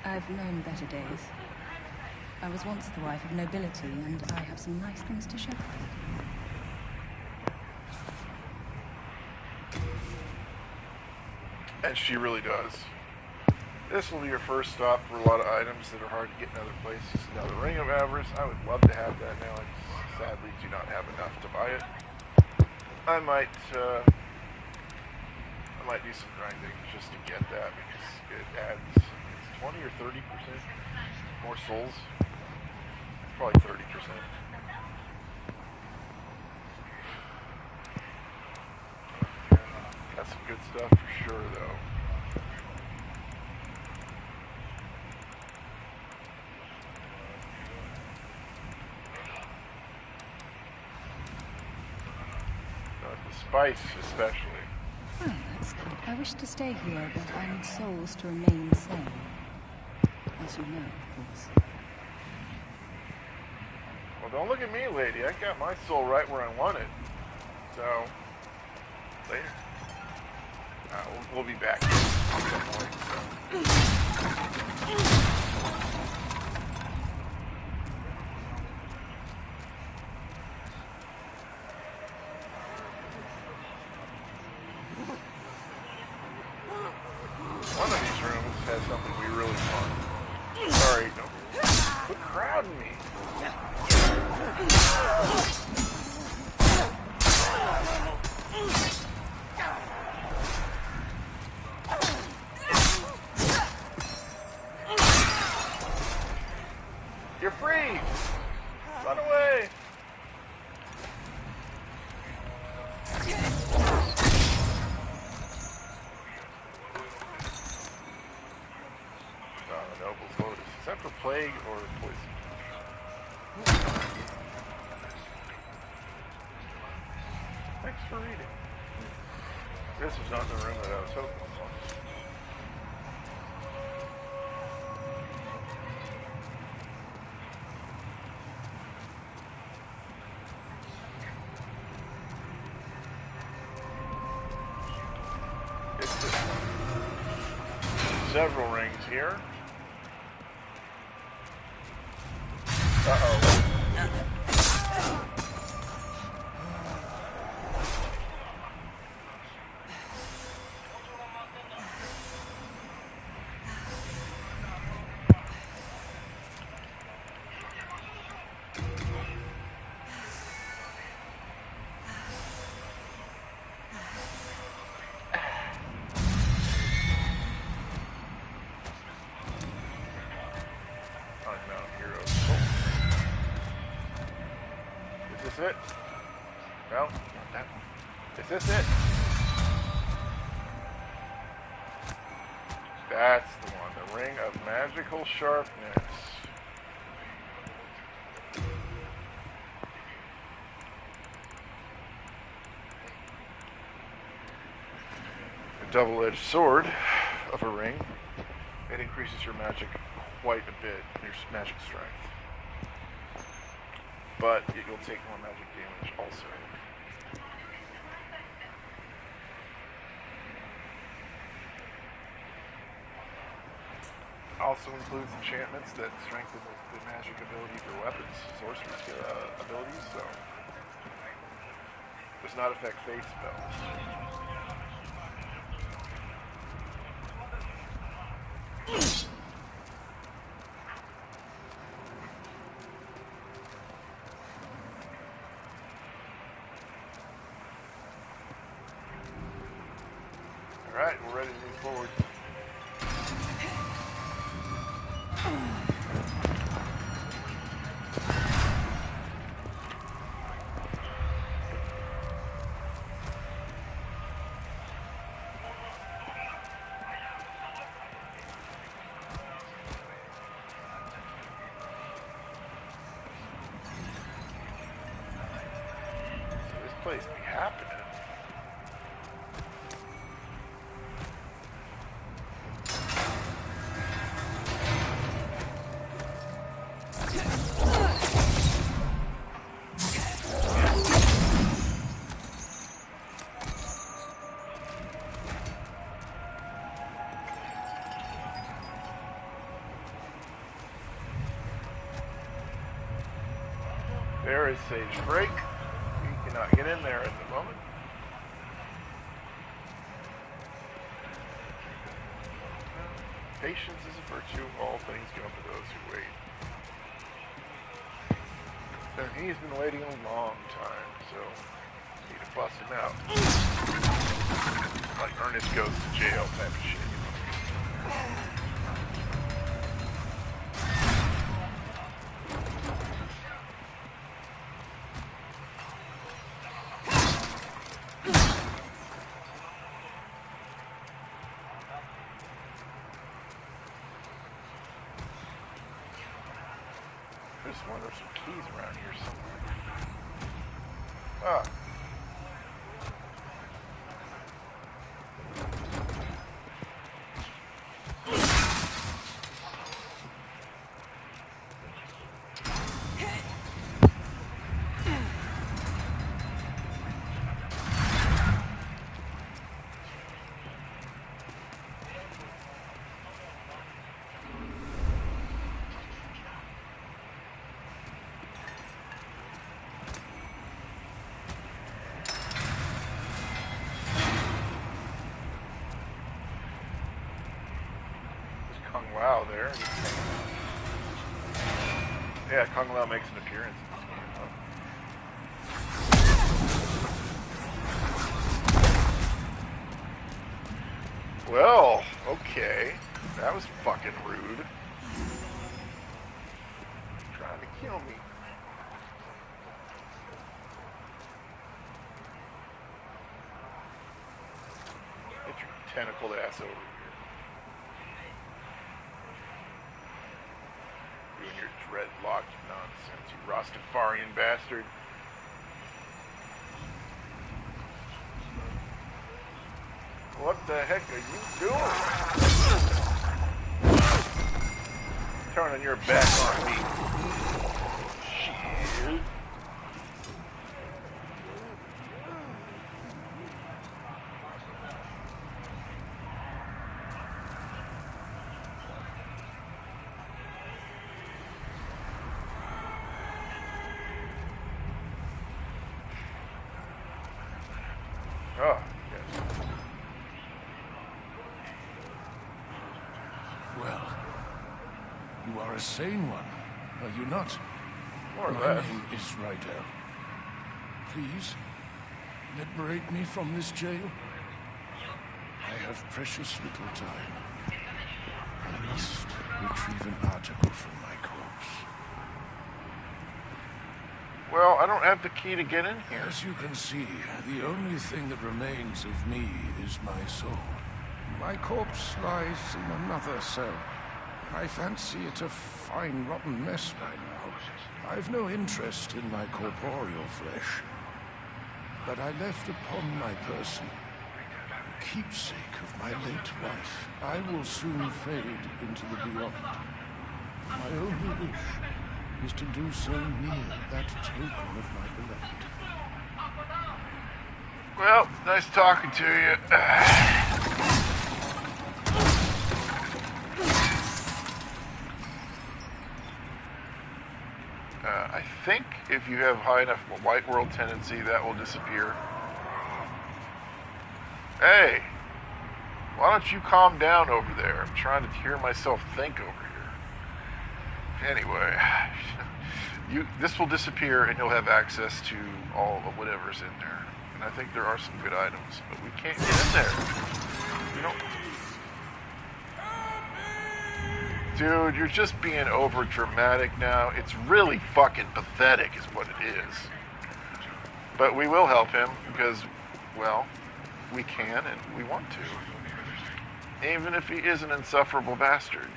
S6: I've known better days. I was once the wife of nobility, and I have some nice things to show.
S1: And she really does. This will be your first stop for a lot of items that are hard to get in other places. Now, the Ring of Avarice, I would love to have that now. I sadly do not have enough to buy it. I might do some grinding just to get that because it adds 20 or 30% more souls. Probably 30%. That's some good stuff for sure, though. Spice, especially.
S6: Oh, that's good. I wish to stay here, but I need souls to remain sane. As you know, of course.
S1: Well, don't look at me, lady. I got my soul right where I want it. So, later. We'll be back at some point, so. One of these rooms has something to be really fun. Sorry, no. Quit crowding me. plague or poison. Thanks for reading. This was not the room that I was hoping for. It's this one. Several rings here. Uh-oh. Unknown Heroes. Is this it? No, not that one. Is this it? That's the one. The Ring of Magical Sharpness. A double-edged sword of a ring. It increases your magic quite a bit, your magic strength. But you'll take more magic damage also. Also includes enchantments that strengthen the magic ability for weapons, sorcery abilities, so does not affect fate spells. Alright, we're ready to move forward. So this place be happening. There is Sage Break. You cannot get in there at the moment. Patience is a virtue. All things come to those who wait. And he's been waiting a long time, so need to bust him out. Like Ernest Goes to Jail type of shit. I just wonder if some keys around here somewhere. Ah. Wow, there. Yeah, Kung Lao makes an appearance in this game. Well, okay. That was fucking rude. Trying to kill me. Get your tentacled ass over here. dreadlocked nonsense, you Rastafarian bastard. What the heck are you doing? Turning your back on me. Shit. Oh, yes.
S7: Well, you are a sane one, are you not?
S1: More or
S7: My
S1: less.
S7: name is Rydell. Please, liberate me from this jail. I have precious little time. I must retrieve an article from my corpse.
S1: Well, I don't have the key to get in here.
S7: As you can see, the only thing that remains of me is my soul. My corpse lies in another cell. I fancy it a fine, rotten mess by now. I've no interest in my corporeal flesh. But I left upon my person a keepsake of my late wife. I will soon fade into the beyond. My only wish is to do so near that token of my beloved.
S1: Well, nice talking to you. I think if you have high enough white world tendency, that will disappear. Hey, why don't you calm down over there? I'm trying to hear myself think over here. Anyway, this will disappear and you'll have access to all of whatever's in there. And I think there are some good items, but we can't get in there. We don't... Dude, you're just being over dramatic now. It's really fucking pathetic is what it is. But we will help him because, well, we can and we want to. Even if he is an insufferable bastard.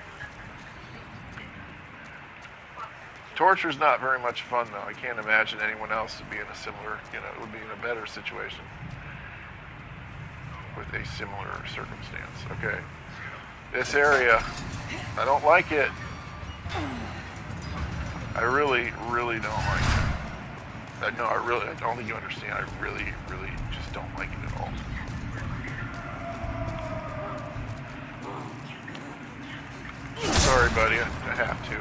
S1: Torture's not very much fun, though. I can't imagine anyone else to be in a similar, would be in a better situation with a similar circumstance. Okay. This area, I don't like it. I really, really don't like it. No, I don't think you understand. I really, really just don't like it at all. Sorry, buddy, I have to.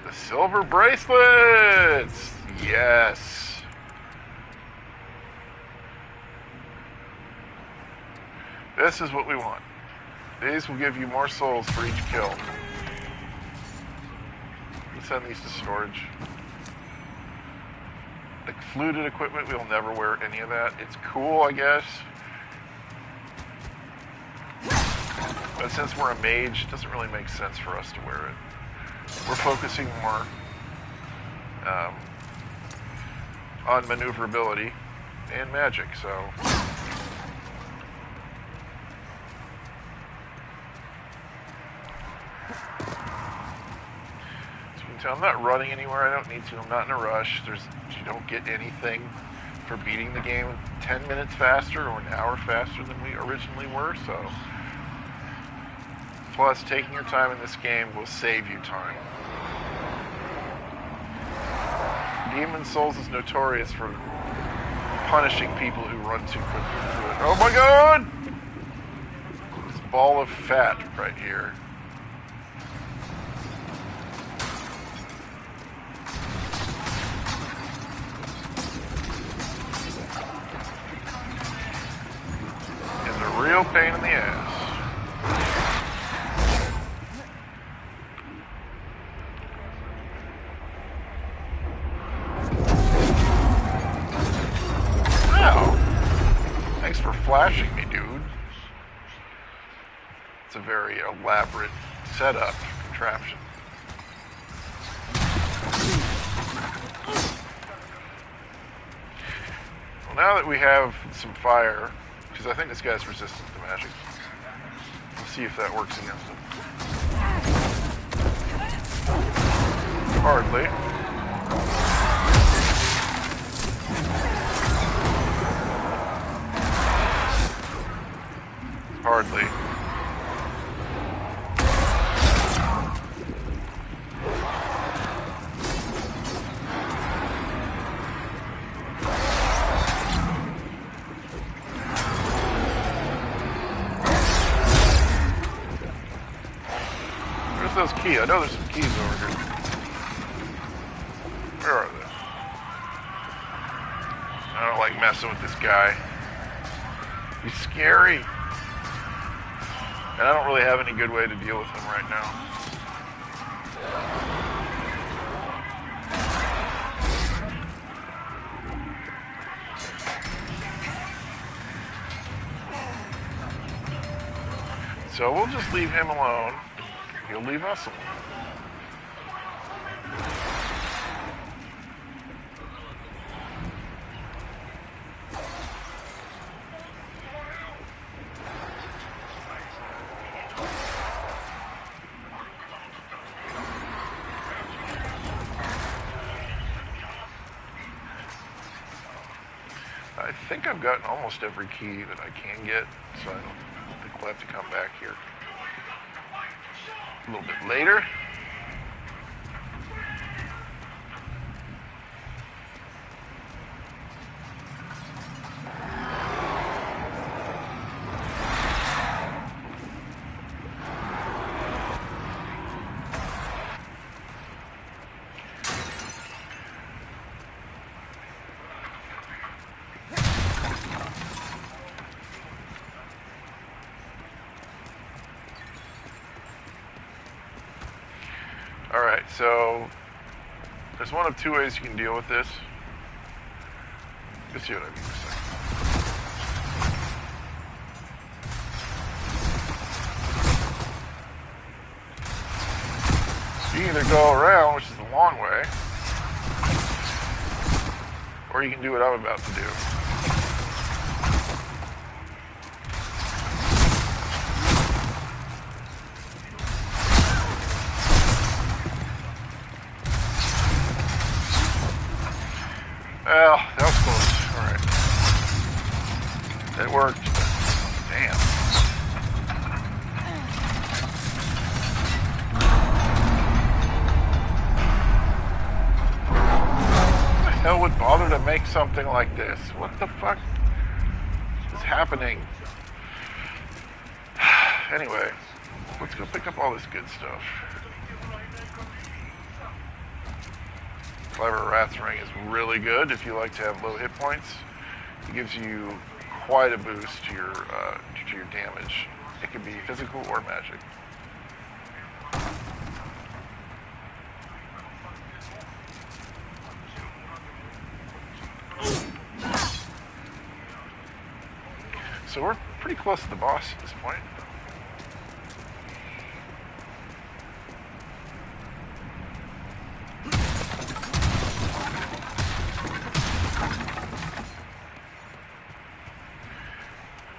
S1: The silver bracelets! Yes! This is what we want. These will give you more souls for each kill. Let's send these to storage. The fluted equipment, we'll never wear any of that. It's cool, I guess. But since we're a mage, it doesn't really make sense for us to wear it. We're focusing more on maneuverability and magic, so... I'm not running anywhere. I don't need to. I'm not in a rush. You don't get anything for beating the game 10 minutes faster or an hour faster than we originally were, so... Plus, taking your time in this game will save you time. Demon's Souls is notorious for punishing people who run too quickly through it. Oh my god! This ball of fat right here. Is a real pain in the ass. Flashing me, dude. It's a very elaborate setup contraption. Well, now that we have some fire, because I think this guy's resistant to magic, let's see if that works against him. Hardly. Hardly. Where's those keys? I know there's some keys over here. Where are they? I don't like messing with this guy. He's scary. And I don't really have any good way to deal with him right now. So we'll just leave him alone. He'll leave us alone. I think I've gotten almost every key that I can get, so I don't think we'll have to come back here a little bit later. Alright, so there's one of two ways you can deal with this. You'll see what I mean in a second. You can either go around, which is the long way, or you can do what I'm about to do. Well, that was close. Alright. It worked. Damn. Who the hell would bother to make something like this? What the fuck is happening? Anyway, let's go pick up all this good stuff. Clever Rat's Ring is really good if you like to have low hit points. It gives you quite a boost to your damage. It can be physical or magic. So we're pretty close to the boss at this point.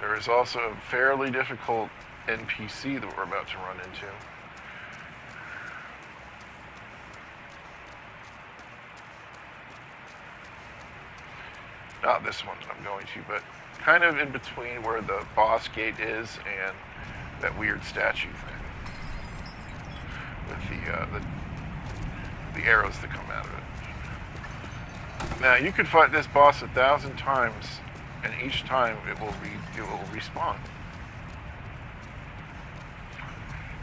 S1: There is also a fairly difficult NPC that we're about to run into. Not this one that I'm going to, but kind of in between where the boss gate is and that weird statue thing with the arrows that come out of it. Now you could fight this boss 1,000 times, and each time it will respawn.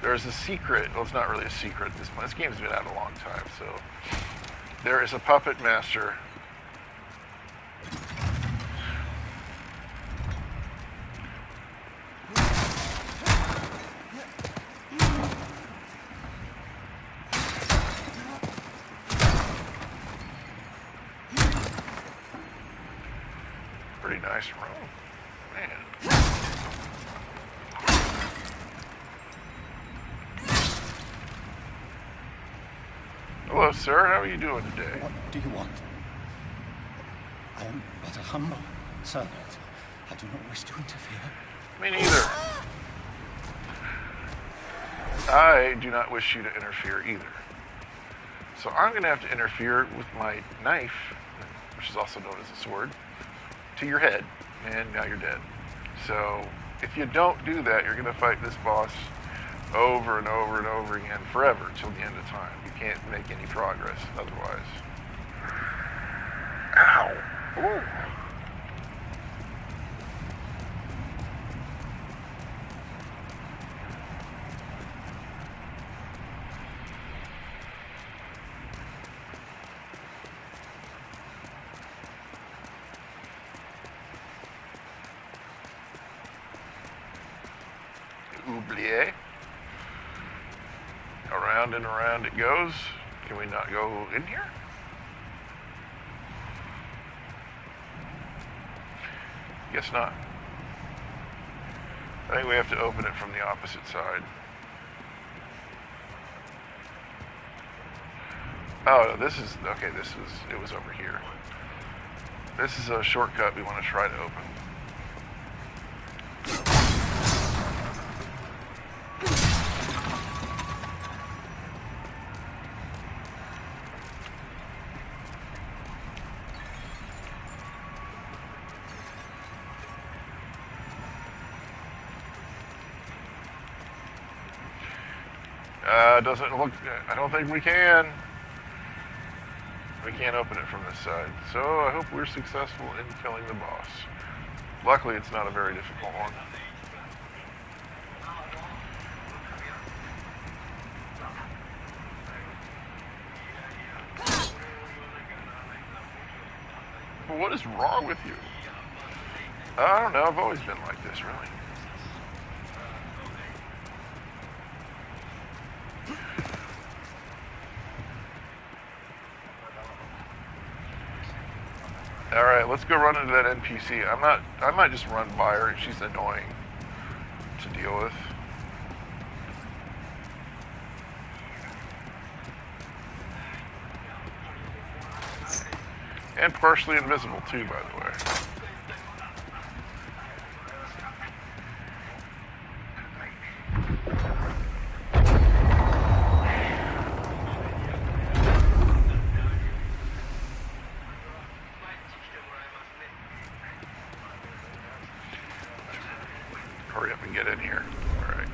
S1: There's a secret. Well, it's not really a secret at this point. This game's been out a long time, so there is a puppet master. Pretty nice room, man. Hello, sir. How are you doing today?
S8: What do you want? I am but a humble servant. I do not wish to interfere.
S1: Me neither. I do not wish you to interfere either. So I'm going to have to interfere with my knife, which is also known as a sword, to your head, and now you're dead. So if you don't do that, you're going to fight this boss over and over and over again forever till the end of time. You can't make any progress otherwise. Ow! Ooh. Oublié. Around and around it goes. Can we not go in here? Guess not. I think we have to open it from the opposite side. Oh, no, this is, okay, it was over here. This is a shortcut we want to try to open. Doesn't look, I don't think we can. We can't open it from this side. So I hope we're successful in killing the boss. Luckily, it's not a very difficult one. Well, what is wrong with you? I don't know, I've always been like this, really. Alright, let's go run into that NPC. I might just run by her. She's annoying to deal with. And partially invisible too, by the way. Hurry up and get in here. All right.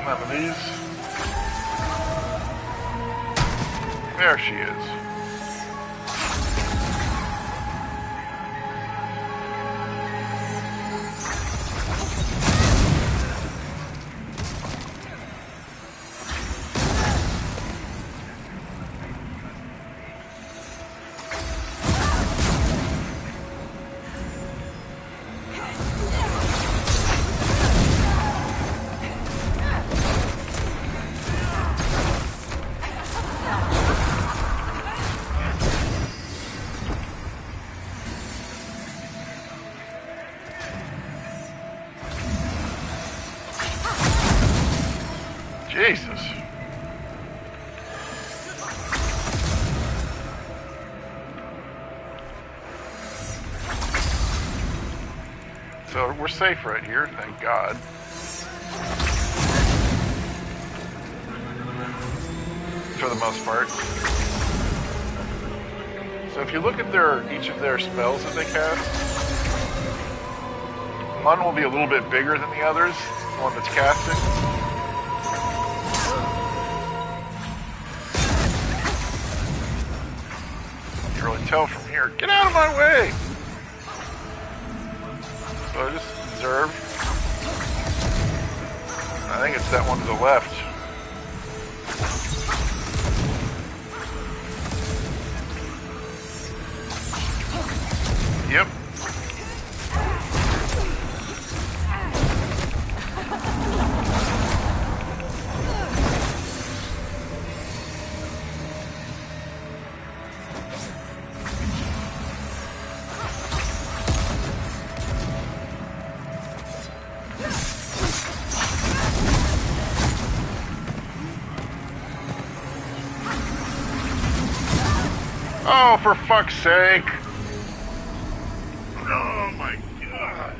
S1: None of these. There she is. Jesus. we're safe right here, thank God. For the most part. So if you look at each of their spells that they cast, one will be a little bit bigger than the others, the one that's casting. You can really tell from here. Get out of my way! So I just observe. I think it's that one to the left. Yep. Oh, for fuck's sake! Oh my god.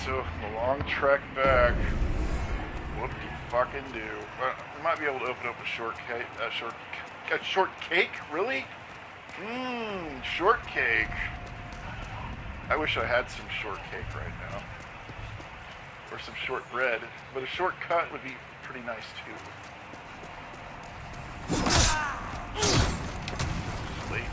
S1: So the long trek back. Whoop-de-fucking-do. Well, we might be able to open up a short cake. A short cake? Really? Mmm, shortcake. I wish I had some shortcake right now. Or some shortbread. But a shortcut would be pretty nice too. Sleep.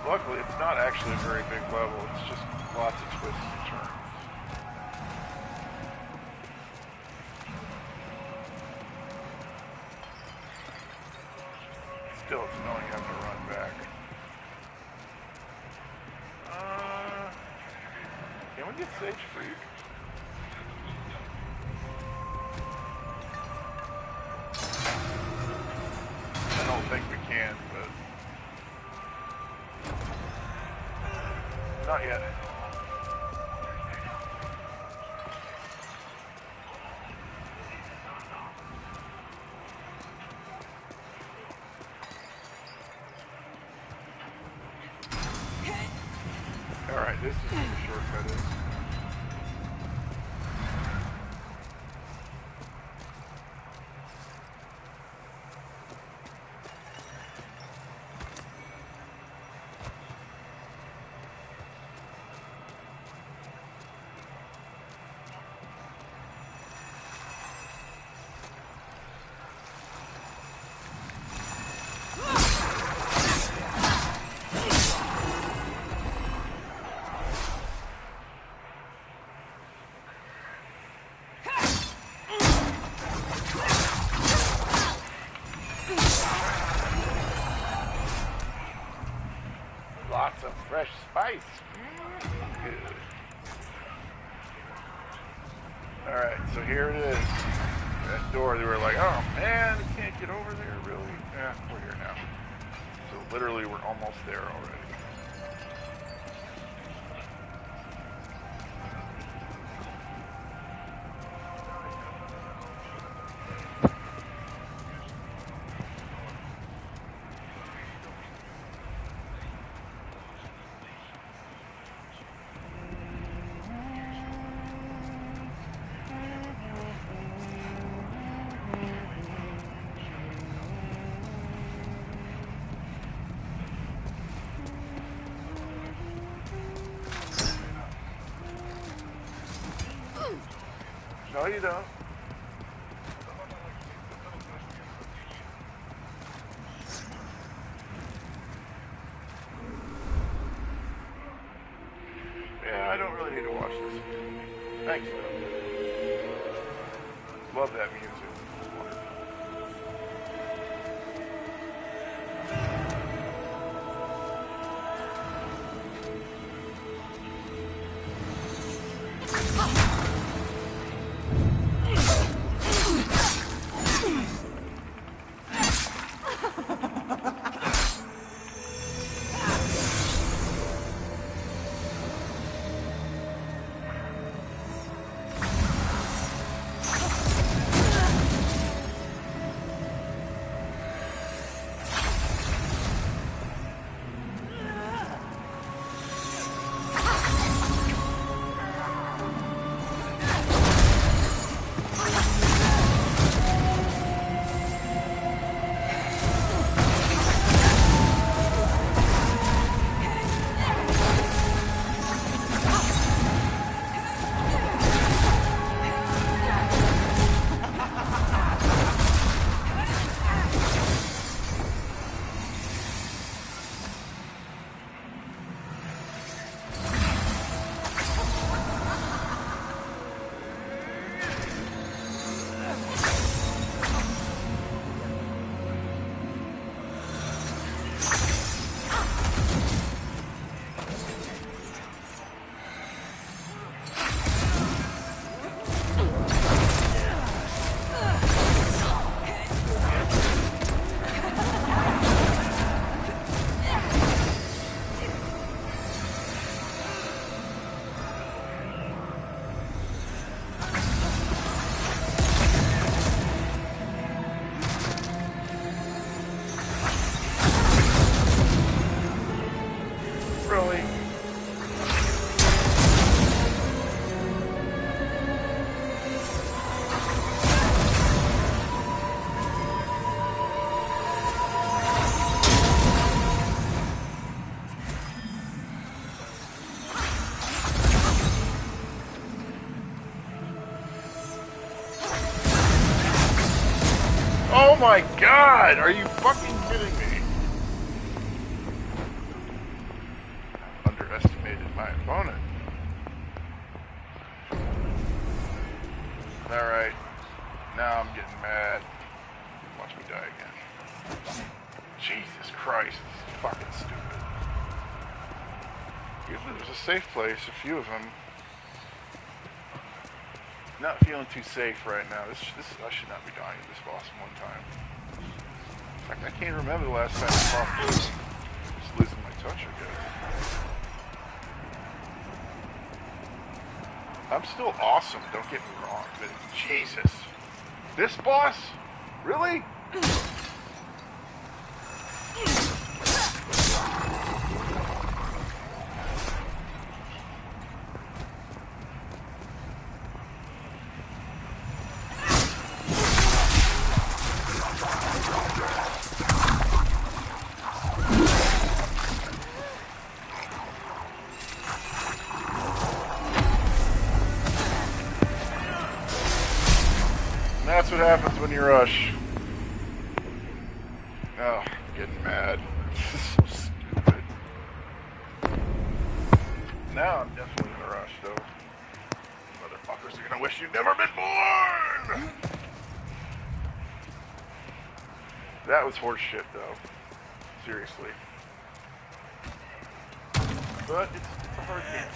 S1: Luckily, it's not actually a very big level. It's just lots of twists and turns. Still, it's annoying having to run back. Can we get Sage free? I don't think we can, but... Not yet. Alright, this is where the shortcut is. Lots of fresh spice. Good. Alright, so here it is. That door, they were like, oh man, you can't get over there, really? Yeah, we're here now. So literally, we're almost there already. No, you don't. Yeah, I don't really need to watch this. Thank you. Love that music. It's wonderful. Really? Oh my god! Are you fucking kidding me? Underestimated my opponent. Alright. Now I'm getting mad. Watch me die again. Jesus Christ, this is fucking stupid. Usually there's a safe place, a few of them. Not feeling too safe right now. This I should not be dying to this boss one time. In fact, I can't remember the last time I fought this. Just losing my touch, I guess. I'm still awesome, don't get me wrong, but Jesus. This boss? Really? That's what happens when you rush. Oh, I'm getting mad. This is so stupid. Now I'm definitely in a rush, though. Motherfuckers are gonna wish you'd never been born! That was horse shit, though. Seriously. But it's a hard game.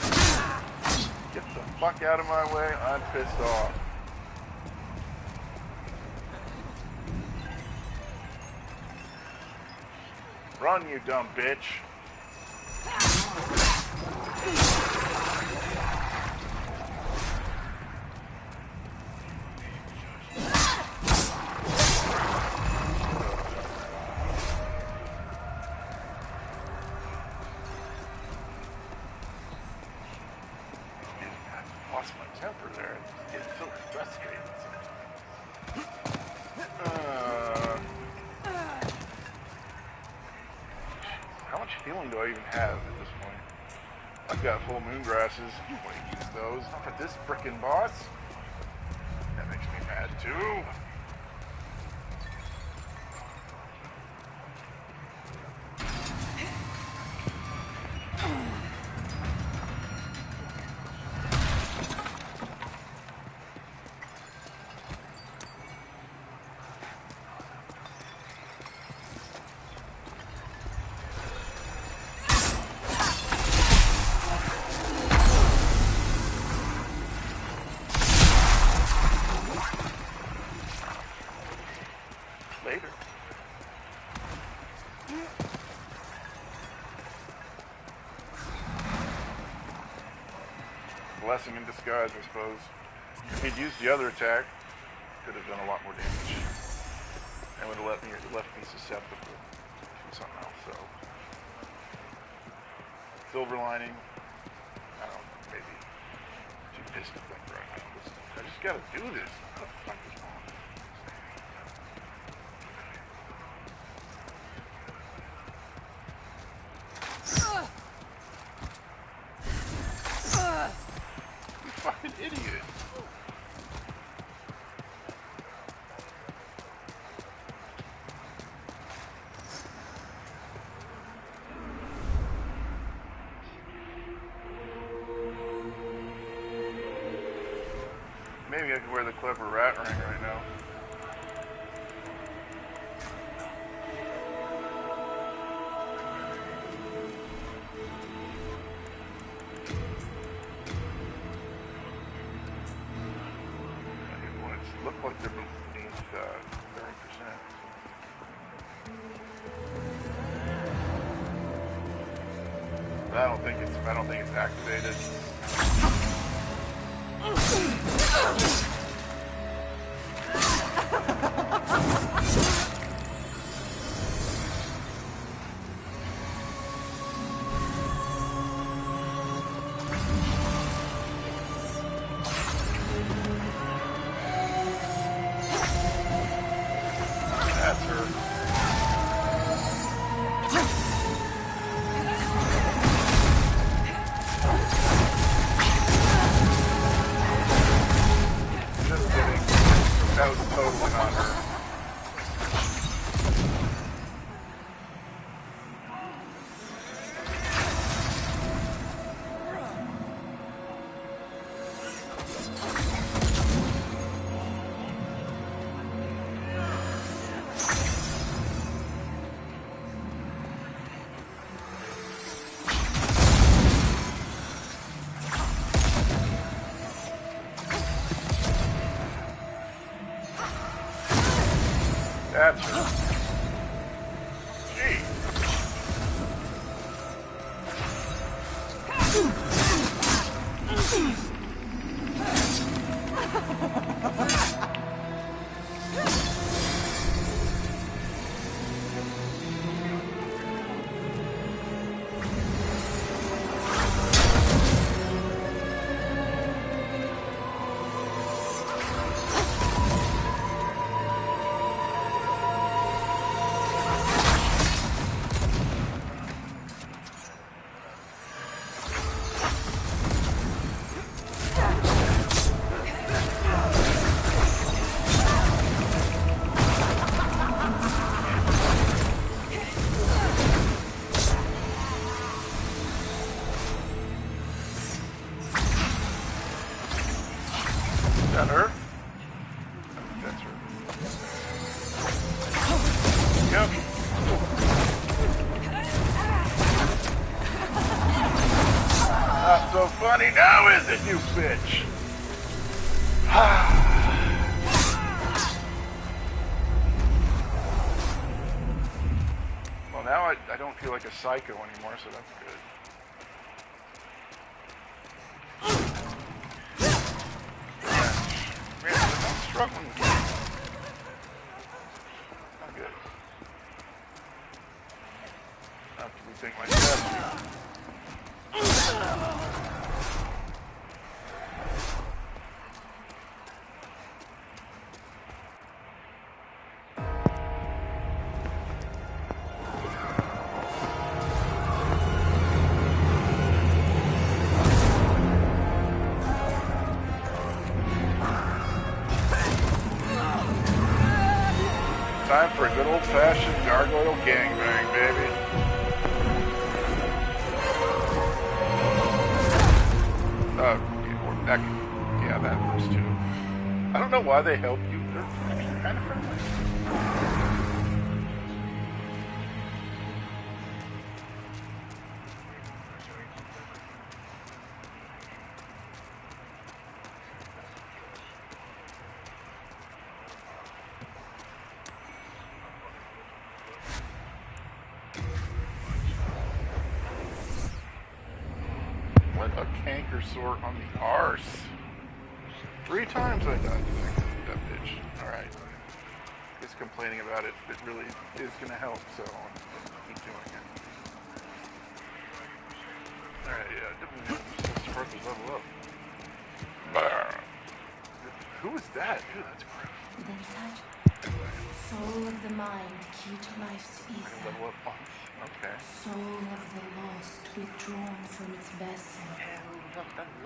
S1: Get the fuck out of my way, I'm pissed off. Run, you dumb bitch. Lost my temper there. It's so frustrating. How much healing do I even have at this point? I've got full moon grasses. I want to use those. Not for this frickin' boss. That makes me mad too. Later. Blessing in disguise, I suppose. If he'd used the other attack, could have done a lot more damage. And would have left me susceptible to something else, so. Silver lining. I don't know, maybe too pissed to think right now. I just gotta do this. What the fuck is wrong? You fucking idiot. Maybe I could wear the clever rat ring right now. Look like they're beneath 30%. But I don't think it's activated. That's her. Just kidding. That was totally not her. That's her. Gee. Is that her? I think that's her. Yep. Not so funny now, is it, you bitch? Well, now I don't feel like a psycho anymore, so that's good. Man, I'm struggling with this. Not good. I have to rethink my strategy. Time for a good old-fashioned gargoyle gangbang, baby. Yeah, that works too. I don't know why they help you. They're kind of friendly. Thunder Sword on the arse. 3 times I died to that bitch. Alright. Just complaining about it, it really is going to help, so I'll keep doing it. Alright, yeah, Sparkle's level up. Who is that? Dude, that's gross.
S2: With a touch. Soul of the mind, key to life's ether.
S1: Level up once. Okay.
S2: Soul of the lost, withdrawn from its vessel.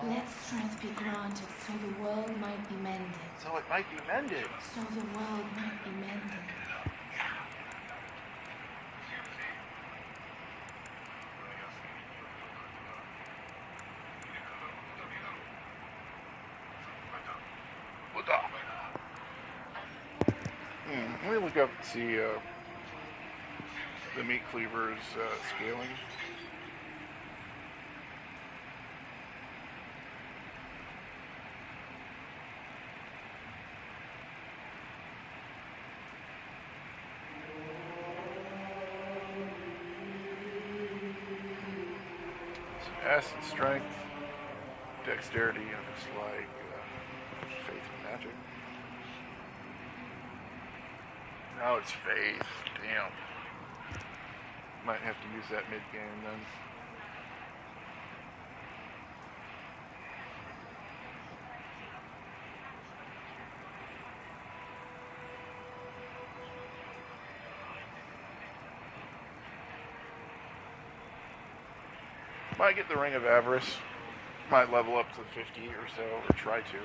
S2: Let strength be granted so the world might be mended.
S1: So it might be mended.
S2: So the world might be mended.
S1: Let me look up and see the meat cleaver's scaling. Acid strength, dexterity, and it's like faith and magic. Now it's faith. Damn. Might have to use that mid-game then. Might get the Ring of Avarice. Might level up to 50 or so, or try to.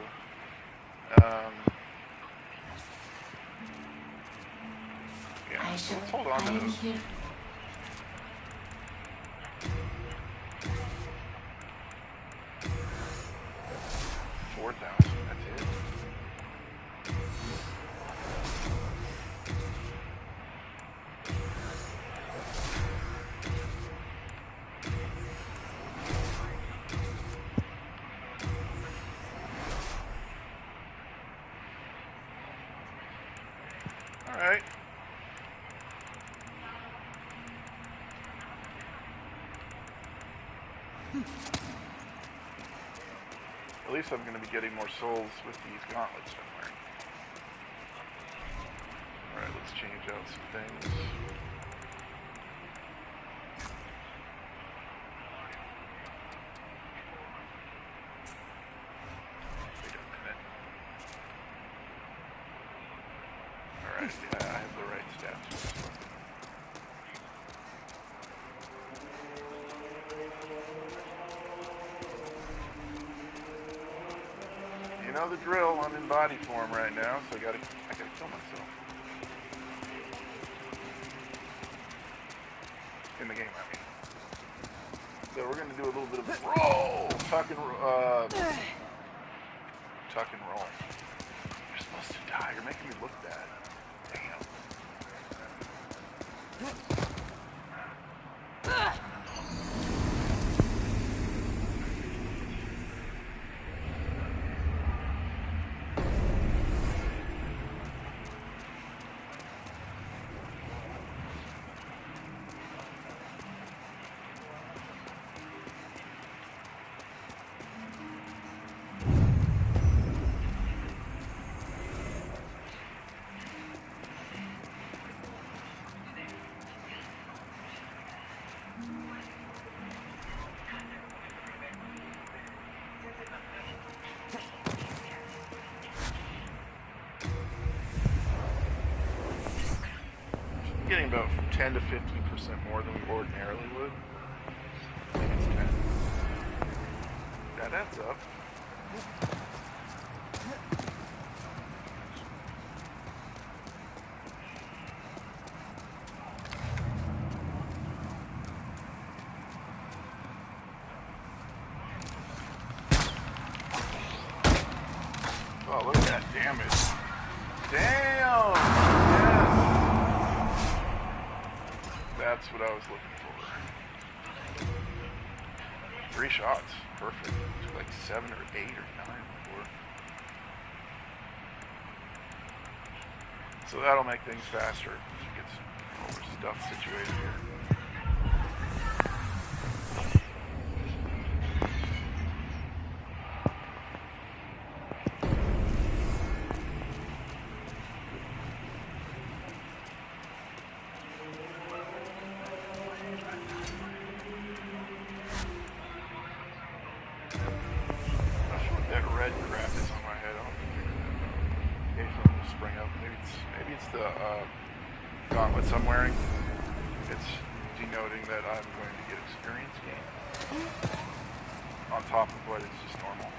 S1: Yeah, so let's hold on to those.
S2: Here.
S1: 4,000, that's it. Alright. At least I'm going to be getting more souls with these gauntlets I'm wearing. Alright, let's change out some things. Wait a minute. Alright, yeah, I have the right stats for this one. You know the drill, I'm in body form right now, so I gotta kill myself. In the game, I mean. So we're gonna do a little bit of roll! Tuck and roll. You're supposed to die, you're making me look bad. Damn. Getting about 10 to 15% more than we ordinarily would. I think it's 10. That adds up. Oh, look at that damage. Damn! Yes! That's what I was looking for. 3 shots. Perfect. Took like 7 or 8 or 9 before. So that'll make things faster. Get all our stuff situated here. It's the gauntlets I'm wearing. It's denoting that I'm going to get experience gain on top of what is just normal.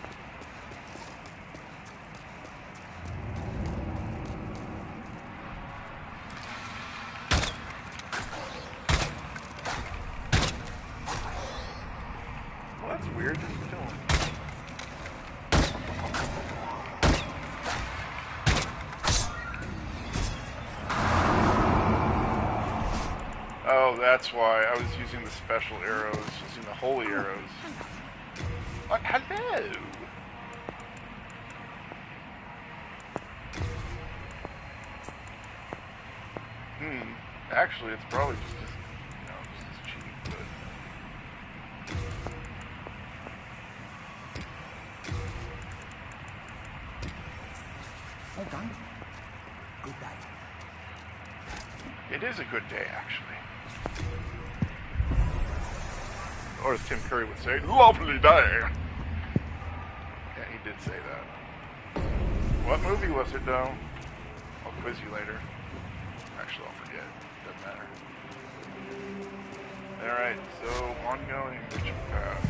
S1: Well, that's weird. What are you doing? Oh, that's why I was using the special arrows, using the holy arrows. What? Hello! Actually, it's probably just as, just as cheap, but...
S8: Well done. Good day.
S1: It is a good day, actually. Or as Tim Curry would say, lovely day! Yeah, he did say that. What movie was it, though? I'll quiz you later. Actually, I'll forget. Doesn't matter. Alright, so ongoing ritual path.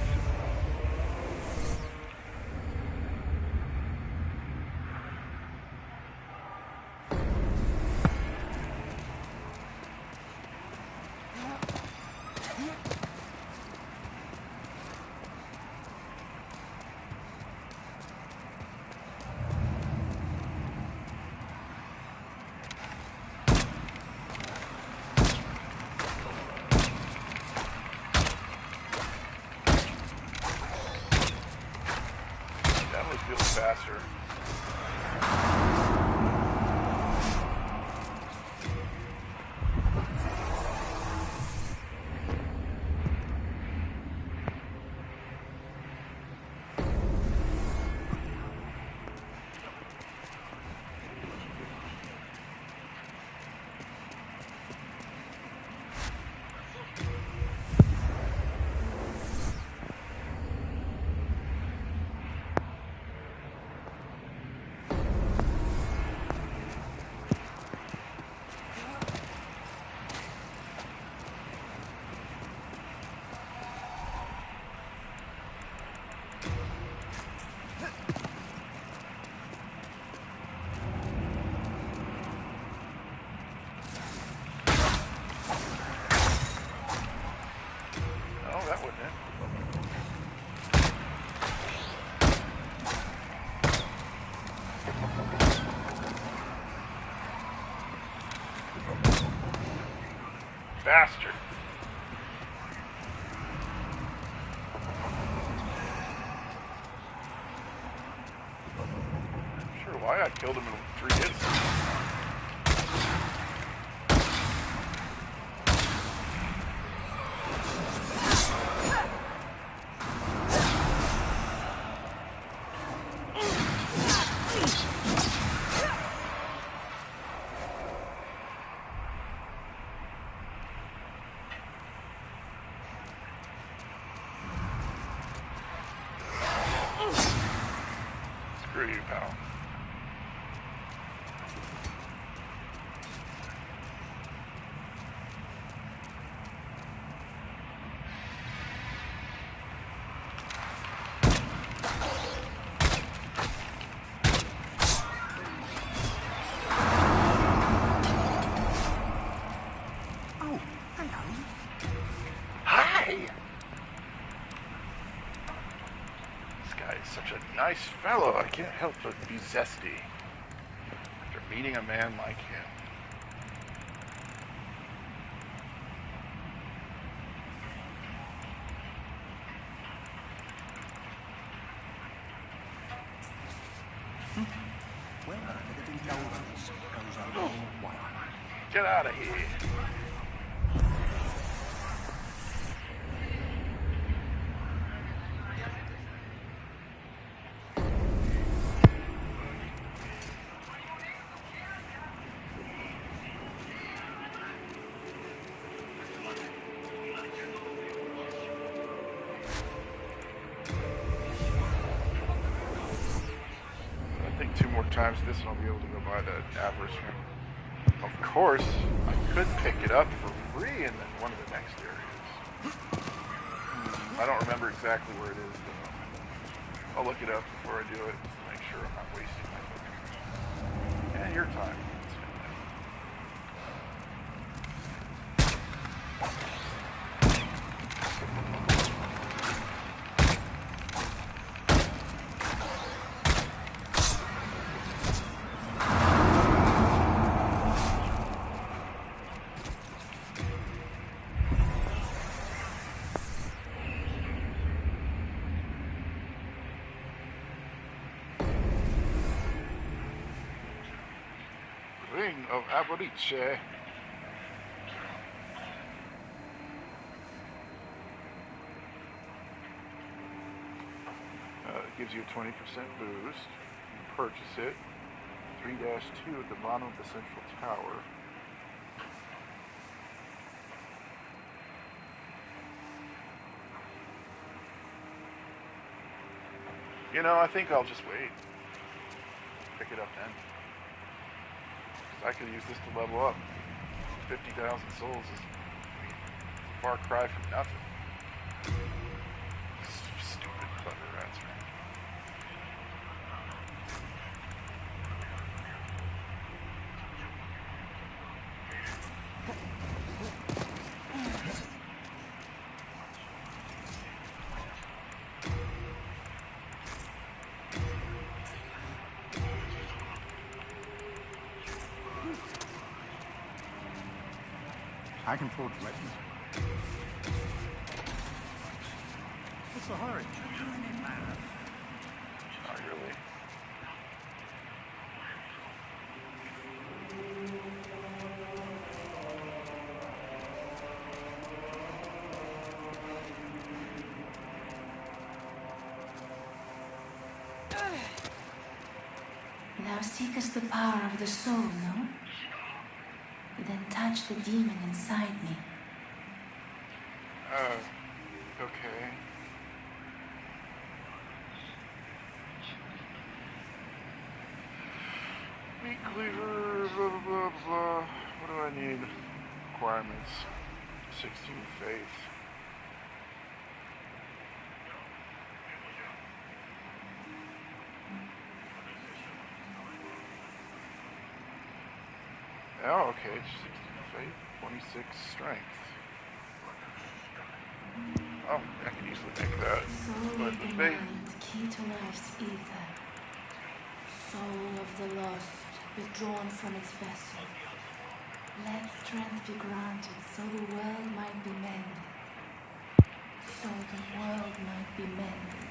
S1: Feels faster. Bastard. I'm sure why I killed him in 3 hits. Screw you, pal.
S8: Oh, hello.
S1: Hi! This guy is such a nice fellow, I can't help but be zesty after meeting a man like him.
S8: Well, the living indulgence goes a long way.
S1: Get out of here. I think 2 more times this and I'll be able to go buy the Avarice ring. Of course, I could pick it up for free in one of the next areas. I don't remember exactly where it is, though. I'll look it up before I do it, just to make sure I'm not wasting my time. And your time. Ring of Aborice. It gives you a 20% boost. You purchase it. 3-2 at the bottom of the central tower. You know, I think I'll just wait. Pick it up then. I could use this to level up. 50,000 souls is a far cry from nothing. Stupid clever rats, man.
S8: I can forge weapons. What's the hurry?
S1: Not really.
S2: Thou seekest the power of the soul, no? Then touch the demon inside me.
S1: Okay. Meat cleaver, blah, blah, blah, blah. What do I need? Requirements. 16 faith. Oh, okay, 16 faith, 26 strength. Oh, I can easily make that.
S2: Soul
S1: But
S2: of the
S1: faith.
S2: mind, key to life's ether. Soul of the lost, withdrawn from its vessel. Let strength be granted so the world might be mended. So the world might be mended.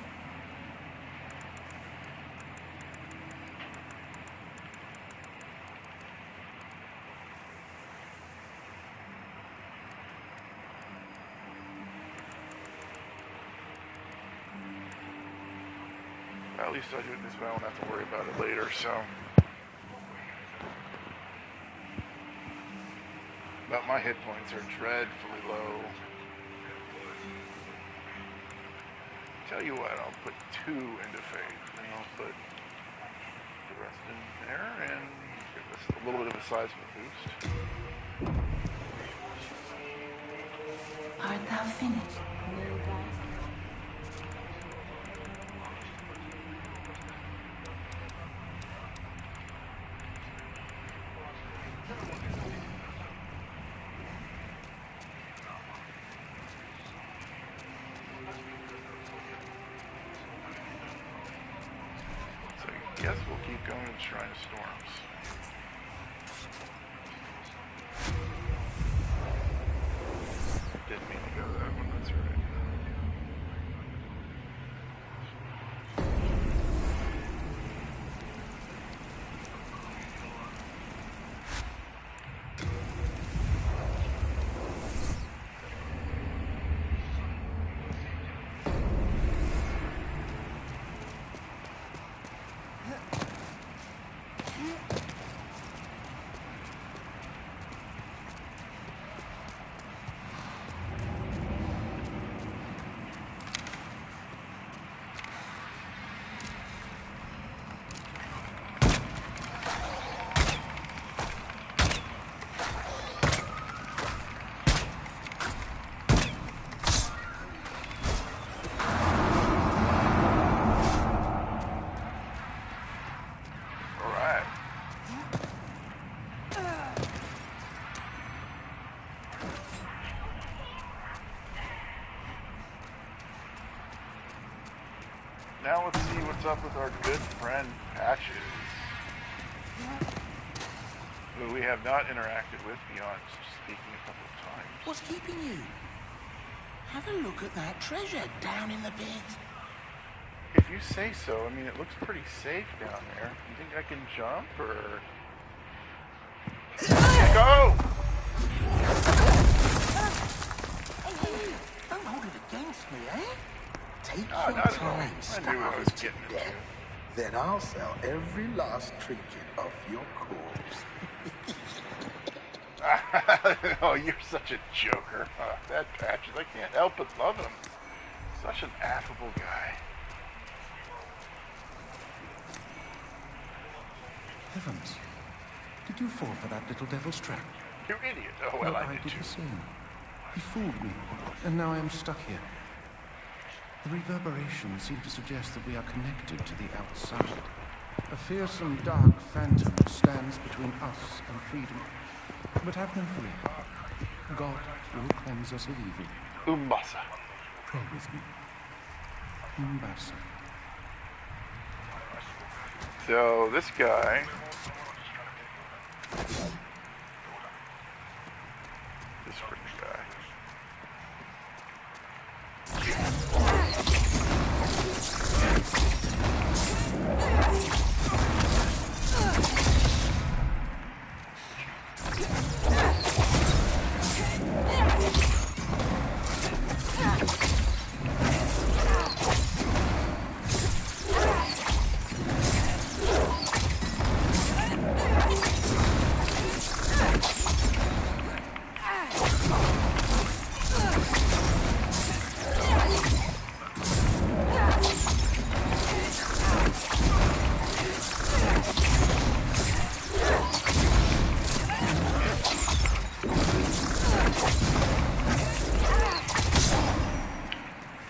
S1: At least I do it this way, I won't have to worry about it later, so. But my hit points are dreadfully low. Tell you what, I'll put 2 into faith, and I'll put the rest in there, and give this a little bit of a seismic boost.
S2: Art thou finished, Nilbert?
S1: So I guess we'll keep going to the Shrine of Storms. Didn't mean to go that one, that's right. now let's see what's up with our good friend Patches, who we have not interacted with beyond speaking a couple of times.
S9: What's keeping you? Have a look at that treasure down in the pit.
S1: If you say so, I mean, it looks pretty safe down there. You think I can jump, or... Go!
S9: Hey, don't hold it against me, eh? Take
S1: Oh,
S9: your
S1: not at all.
S9: time
S1: I knew what I
S9: starving
S1: was
S9: to
S1: getting into.
S9: death. Then I'll sell every last trinket off your corpse.
S1: Oh, you're such a joker. That Patches, I can't help but love him. Such an affable guy.
S8: Heavens. Did you fall for that little devil's trap?
S1: You idiot. Oh, well,
S8: No,
S1: I did
S8: did
S1: too.
S8: the same. He fooled me, and now I am stuck here. The reverberation seems to suggest that we are connected to the outside. A fearsome dark phantom stands between us and freedom. But have no fear. God will cleanse us of evil.
S1: Umbasa.
S8: Pray with me. Umbasa.
S1: So, this guy... This freaking guy.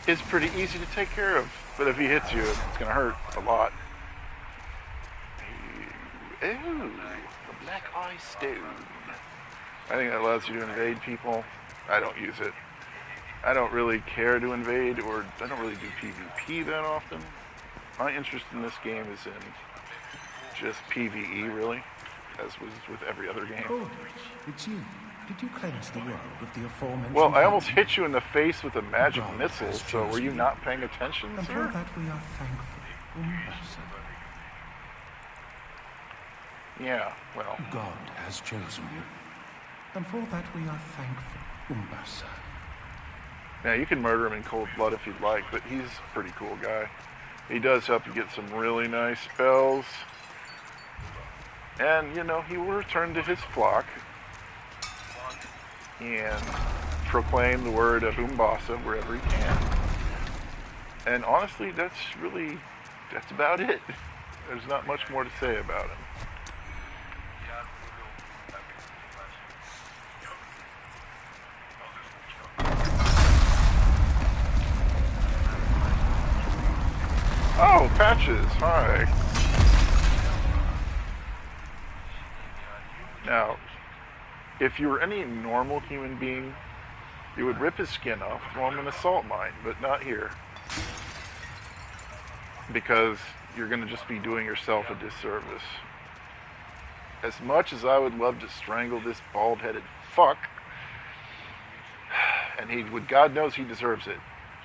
S1: It's pretty easy to take care of, but if he hits you, it's gonna hurt a lot. Ooh, the Black Eye Stone. I think that allows you to invade people. I don't use it. I don't really care to invade, or I don't really do PvP that often. My interest in this game is in just PvE, really, as was with every other game.
S8: Oh, it's you. Did you cleanse the world of the aforementioned?
S1: Well, I almost hit you in the face with a magic
S8: God
S1: missile,
S8: has
S1: so were
S8: chosen
S1: you
S8: you.
S1: not paying attention,
S8: And for
S1: sir?
S8: that we are thankful. Umbasa.
S1: Yeah, well,
S8: God has chosen you. And for that we are thankful. Umbasa.
S1: now you can murder him in cold blood if you'd like, but he's a pretty cool guy. He does help you get some really nice spells. And, you know, he will return to his flock and proclaim the word of Umbasa wherever he can. And honestly, that's about it. There's not much more to say about him. Oh, Patches, hi. Now, if you were any normal human being, you would rip his skin off, throw him in a salt mine, but not here. Because you're going to just be doing yourself a disservice. As much as I would love to strangle this bald-headed fuck, and he would, God knows he deserves it,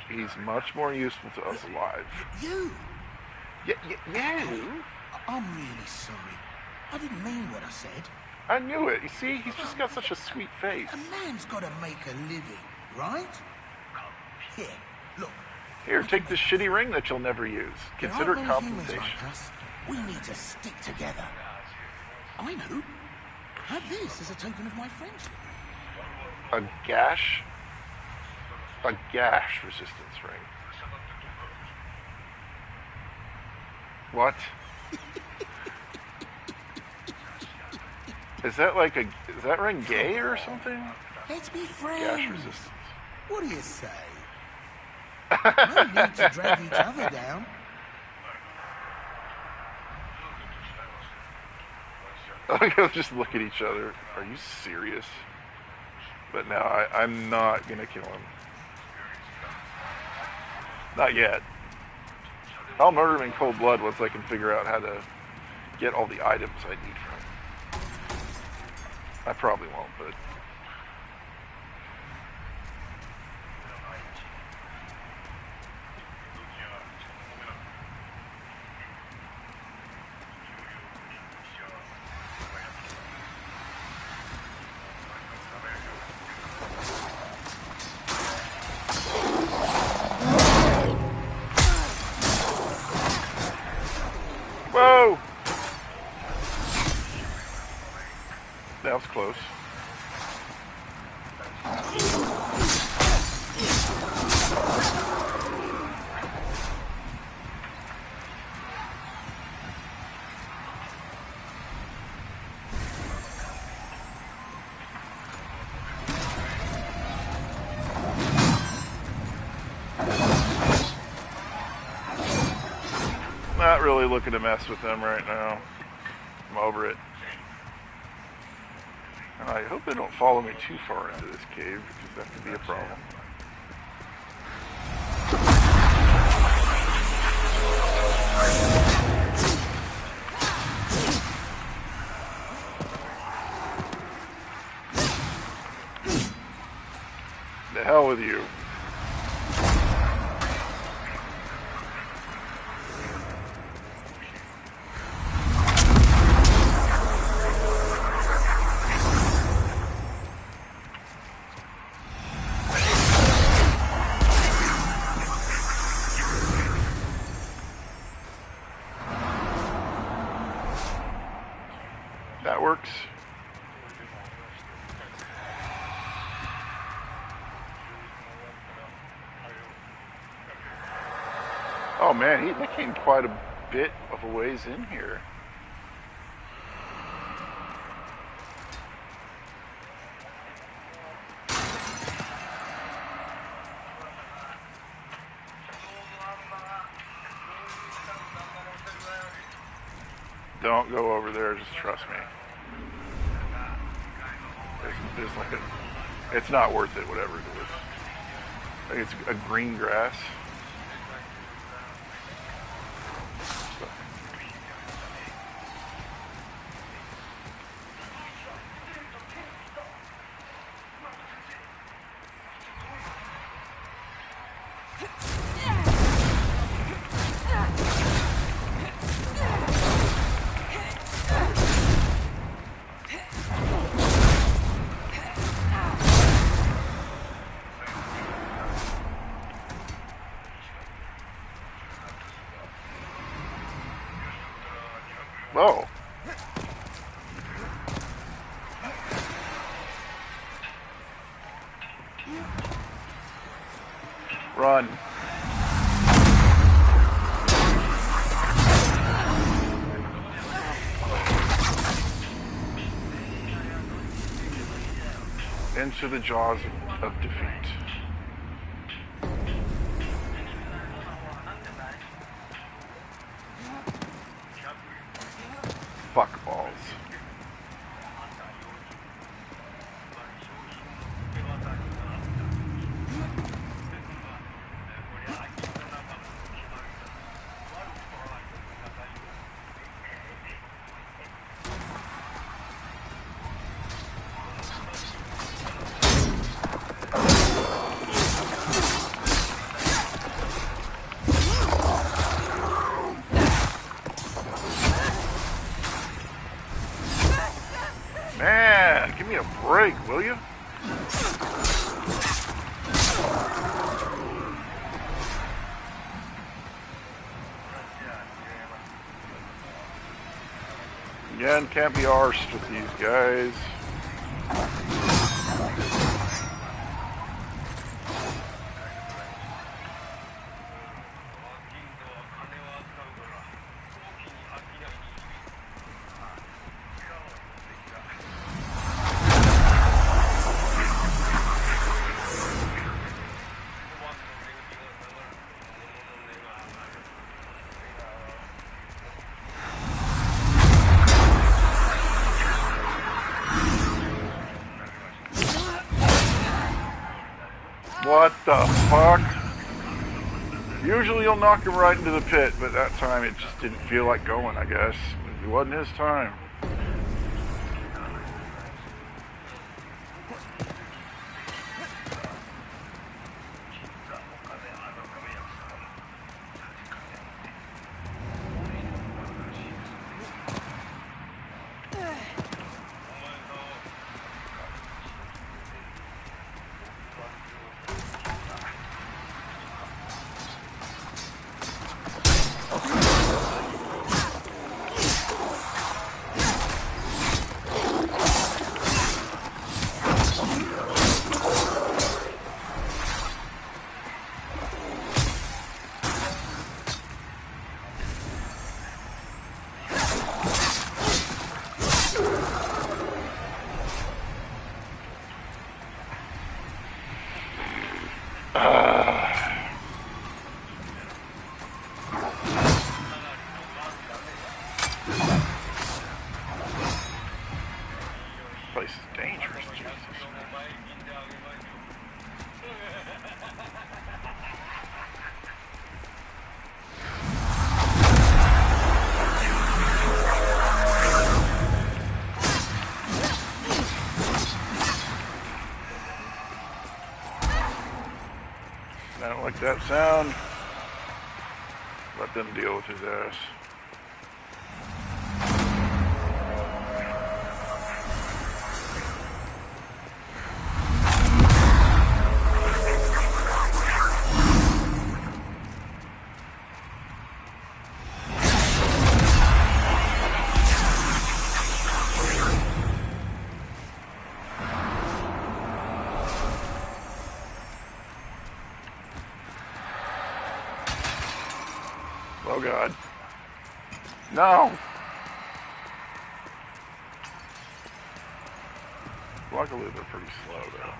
S1: he's much more useful to us alive.
S9: You?
S1: Yeah.
S9: I'm really sorry. I didn't mean what I said.
S1: I knew it. You see, he's just got such a sweet face.
S9: A man's got to make a living, right? Here, look.
S1: Here, take this shitty ring that you'll never use.
S9: There
S1: Consider it
S9: aren't many humans
S1: compensation.
S9: like us. We need to stick together. I know. Have this as a token of my friendship.
S1: A gash resistance ring. What? Is that ring gay or something?
S9: Let's be
S1: Gash
S9: friends.
S1: resistance.
S9: What do you say? No need to drag each other down.
S1: They'll just look at each other. Are you serious? But no, I'm not gonna kill him. Not yet. I'll murder him in cold blood once I can figure out how to get all the items I need from him. I probably won't, but... Whoa! That was close. Not really looking to mess with them right now. I'm over it. And I hope they don't follow me too far into this cave, because that could be a problem. The hell with you. That works. Oh man, they came quite a bit of a ways in here. Don't go over there, just trust me. There's like a, it's not worth it, whatever it is. I think it's a green grass. Whoa. Run. Into the jaws of defeat. Fuck balls. Man, give me a break, will you? Again, can't be arsed with these guys. What the fuck? Usually you'll knock him right into the pit, but that time it just didn't feel like going, I guess. It wasn't his time. Place is dangerous, Jesus. I don't like that sound. Let them deal with his ass. Oh God. No! Luckily they're pretty slow though.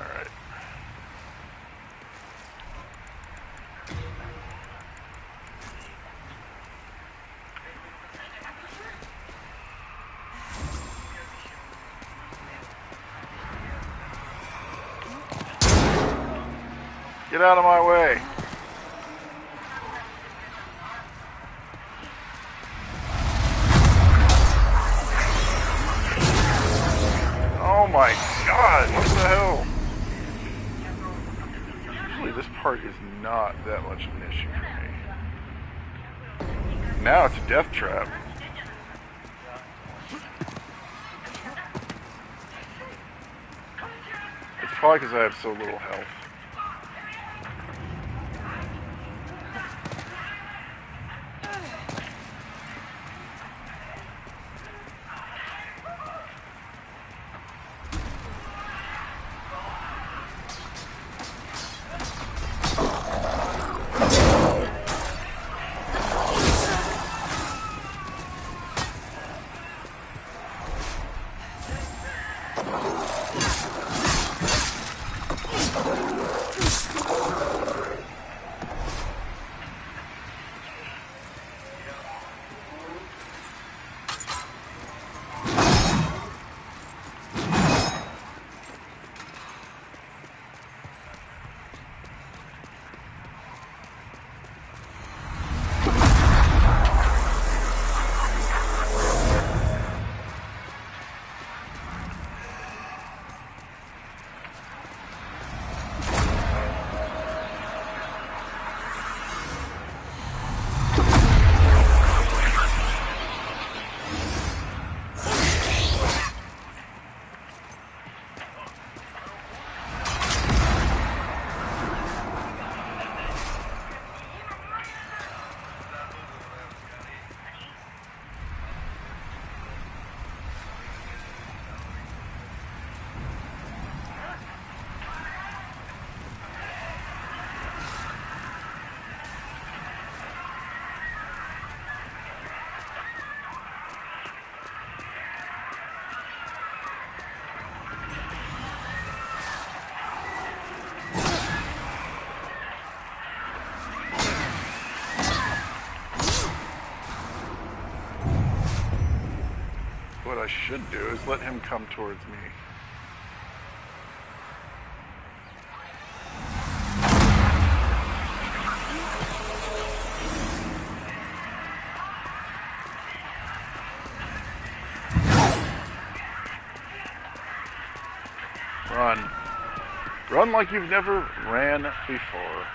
S1: Alright. Get out of my way. Oh my God, what the hell? Usually this part is not that much of an issue for me. Now it's a death trap. It's probably because I have so little health. I should do is let him come towards me. Run. Run like you've never ran before.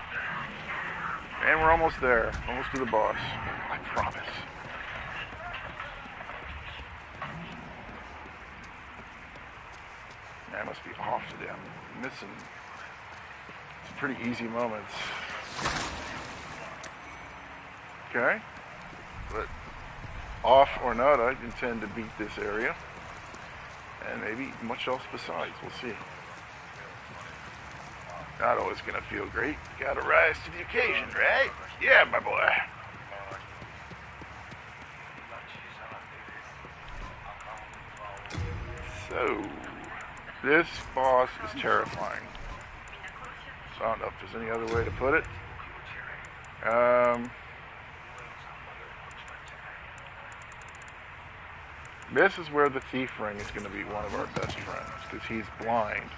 S1: And we're almost there. Almost to the boss. I promise. I must be off today. I'm missing some pretty easy moments. Okay. But off or not, I intend to beat this area. And maybe much else besides. We'll see. Not always gonna feel great. Gotta rise to the occasion, right? Yeah, my boy. So, this boss is terrifying. So I don't know if there's any other way to put it. This is where the Thief Ring is going to be one of our best friends, because he's blind.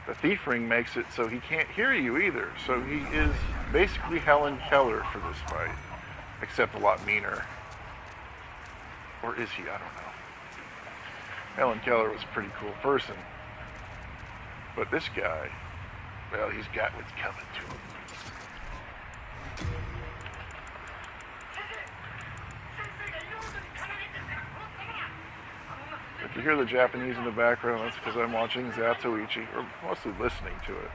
S1: The Thief Ring makes it so he can't hear you either, so he is basically Helen Keller for this fight, except a lot meaner. Or is he? I don't know. Helen Keller was a pretty cool person, but this guy, well, he's got what's coming to him. If you hear the Japanese in the background, that's because I'm watching Zatoichi, or mostly listening to it.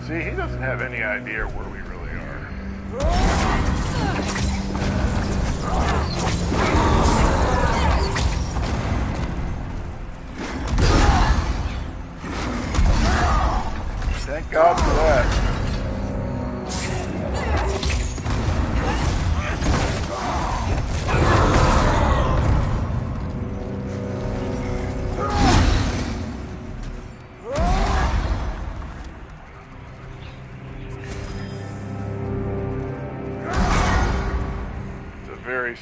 S1: See, he doesn't have any idea where we really are. Thank God for that.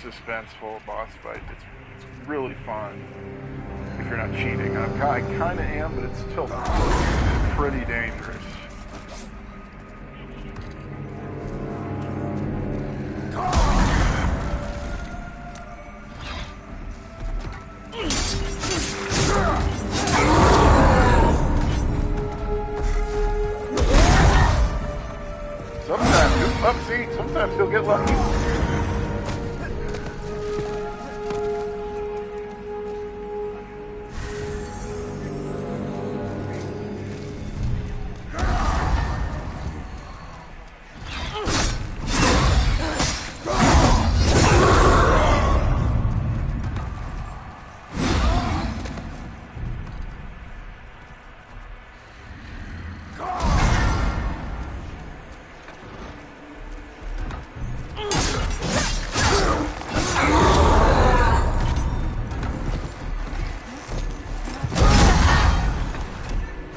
S1: Suspenseful boss fight. It's really fun if you're not cheating. I kind of am, but it's still pretty dangerous. Sometimes he'll get lucky.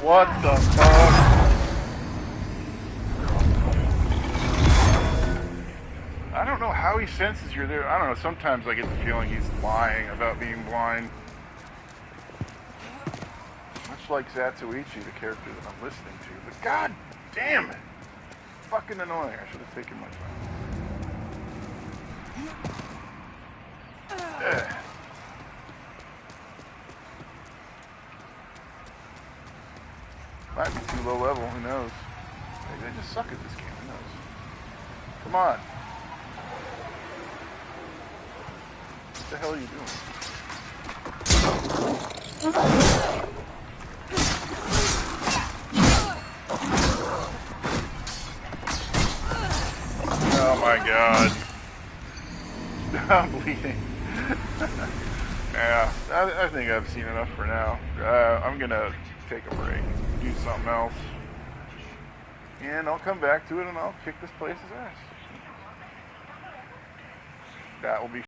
S1: What the fuck? I don't know how he senses you're there. I don't know, sometimes I get the feeling he's lying about being blind. Much like Zatoichi, the character that I'm listening to. But god damn it! Fucking annoying. I should have taken my time. Might be too low level, who knows? Maybe I just suck at this game, who knows? Come on. What the hell are you doing? Oh my god. I'm bleeding. Yeah, I think I've seen enough for now. I'm gonna take a break, do something else. And I'll come back to it and I'll kick this place's ass. That will be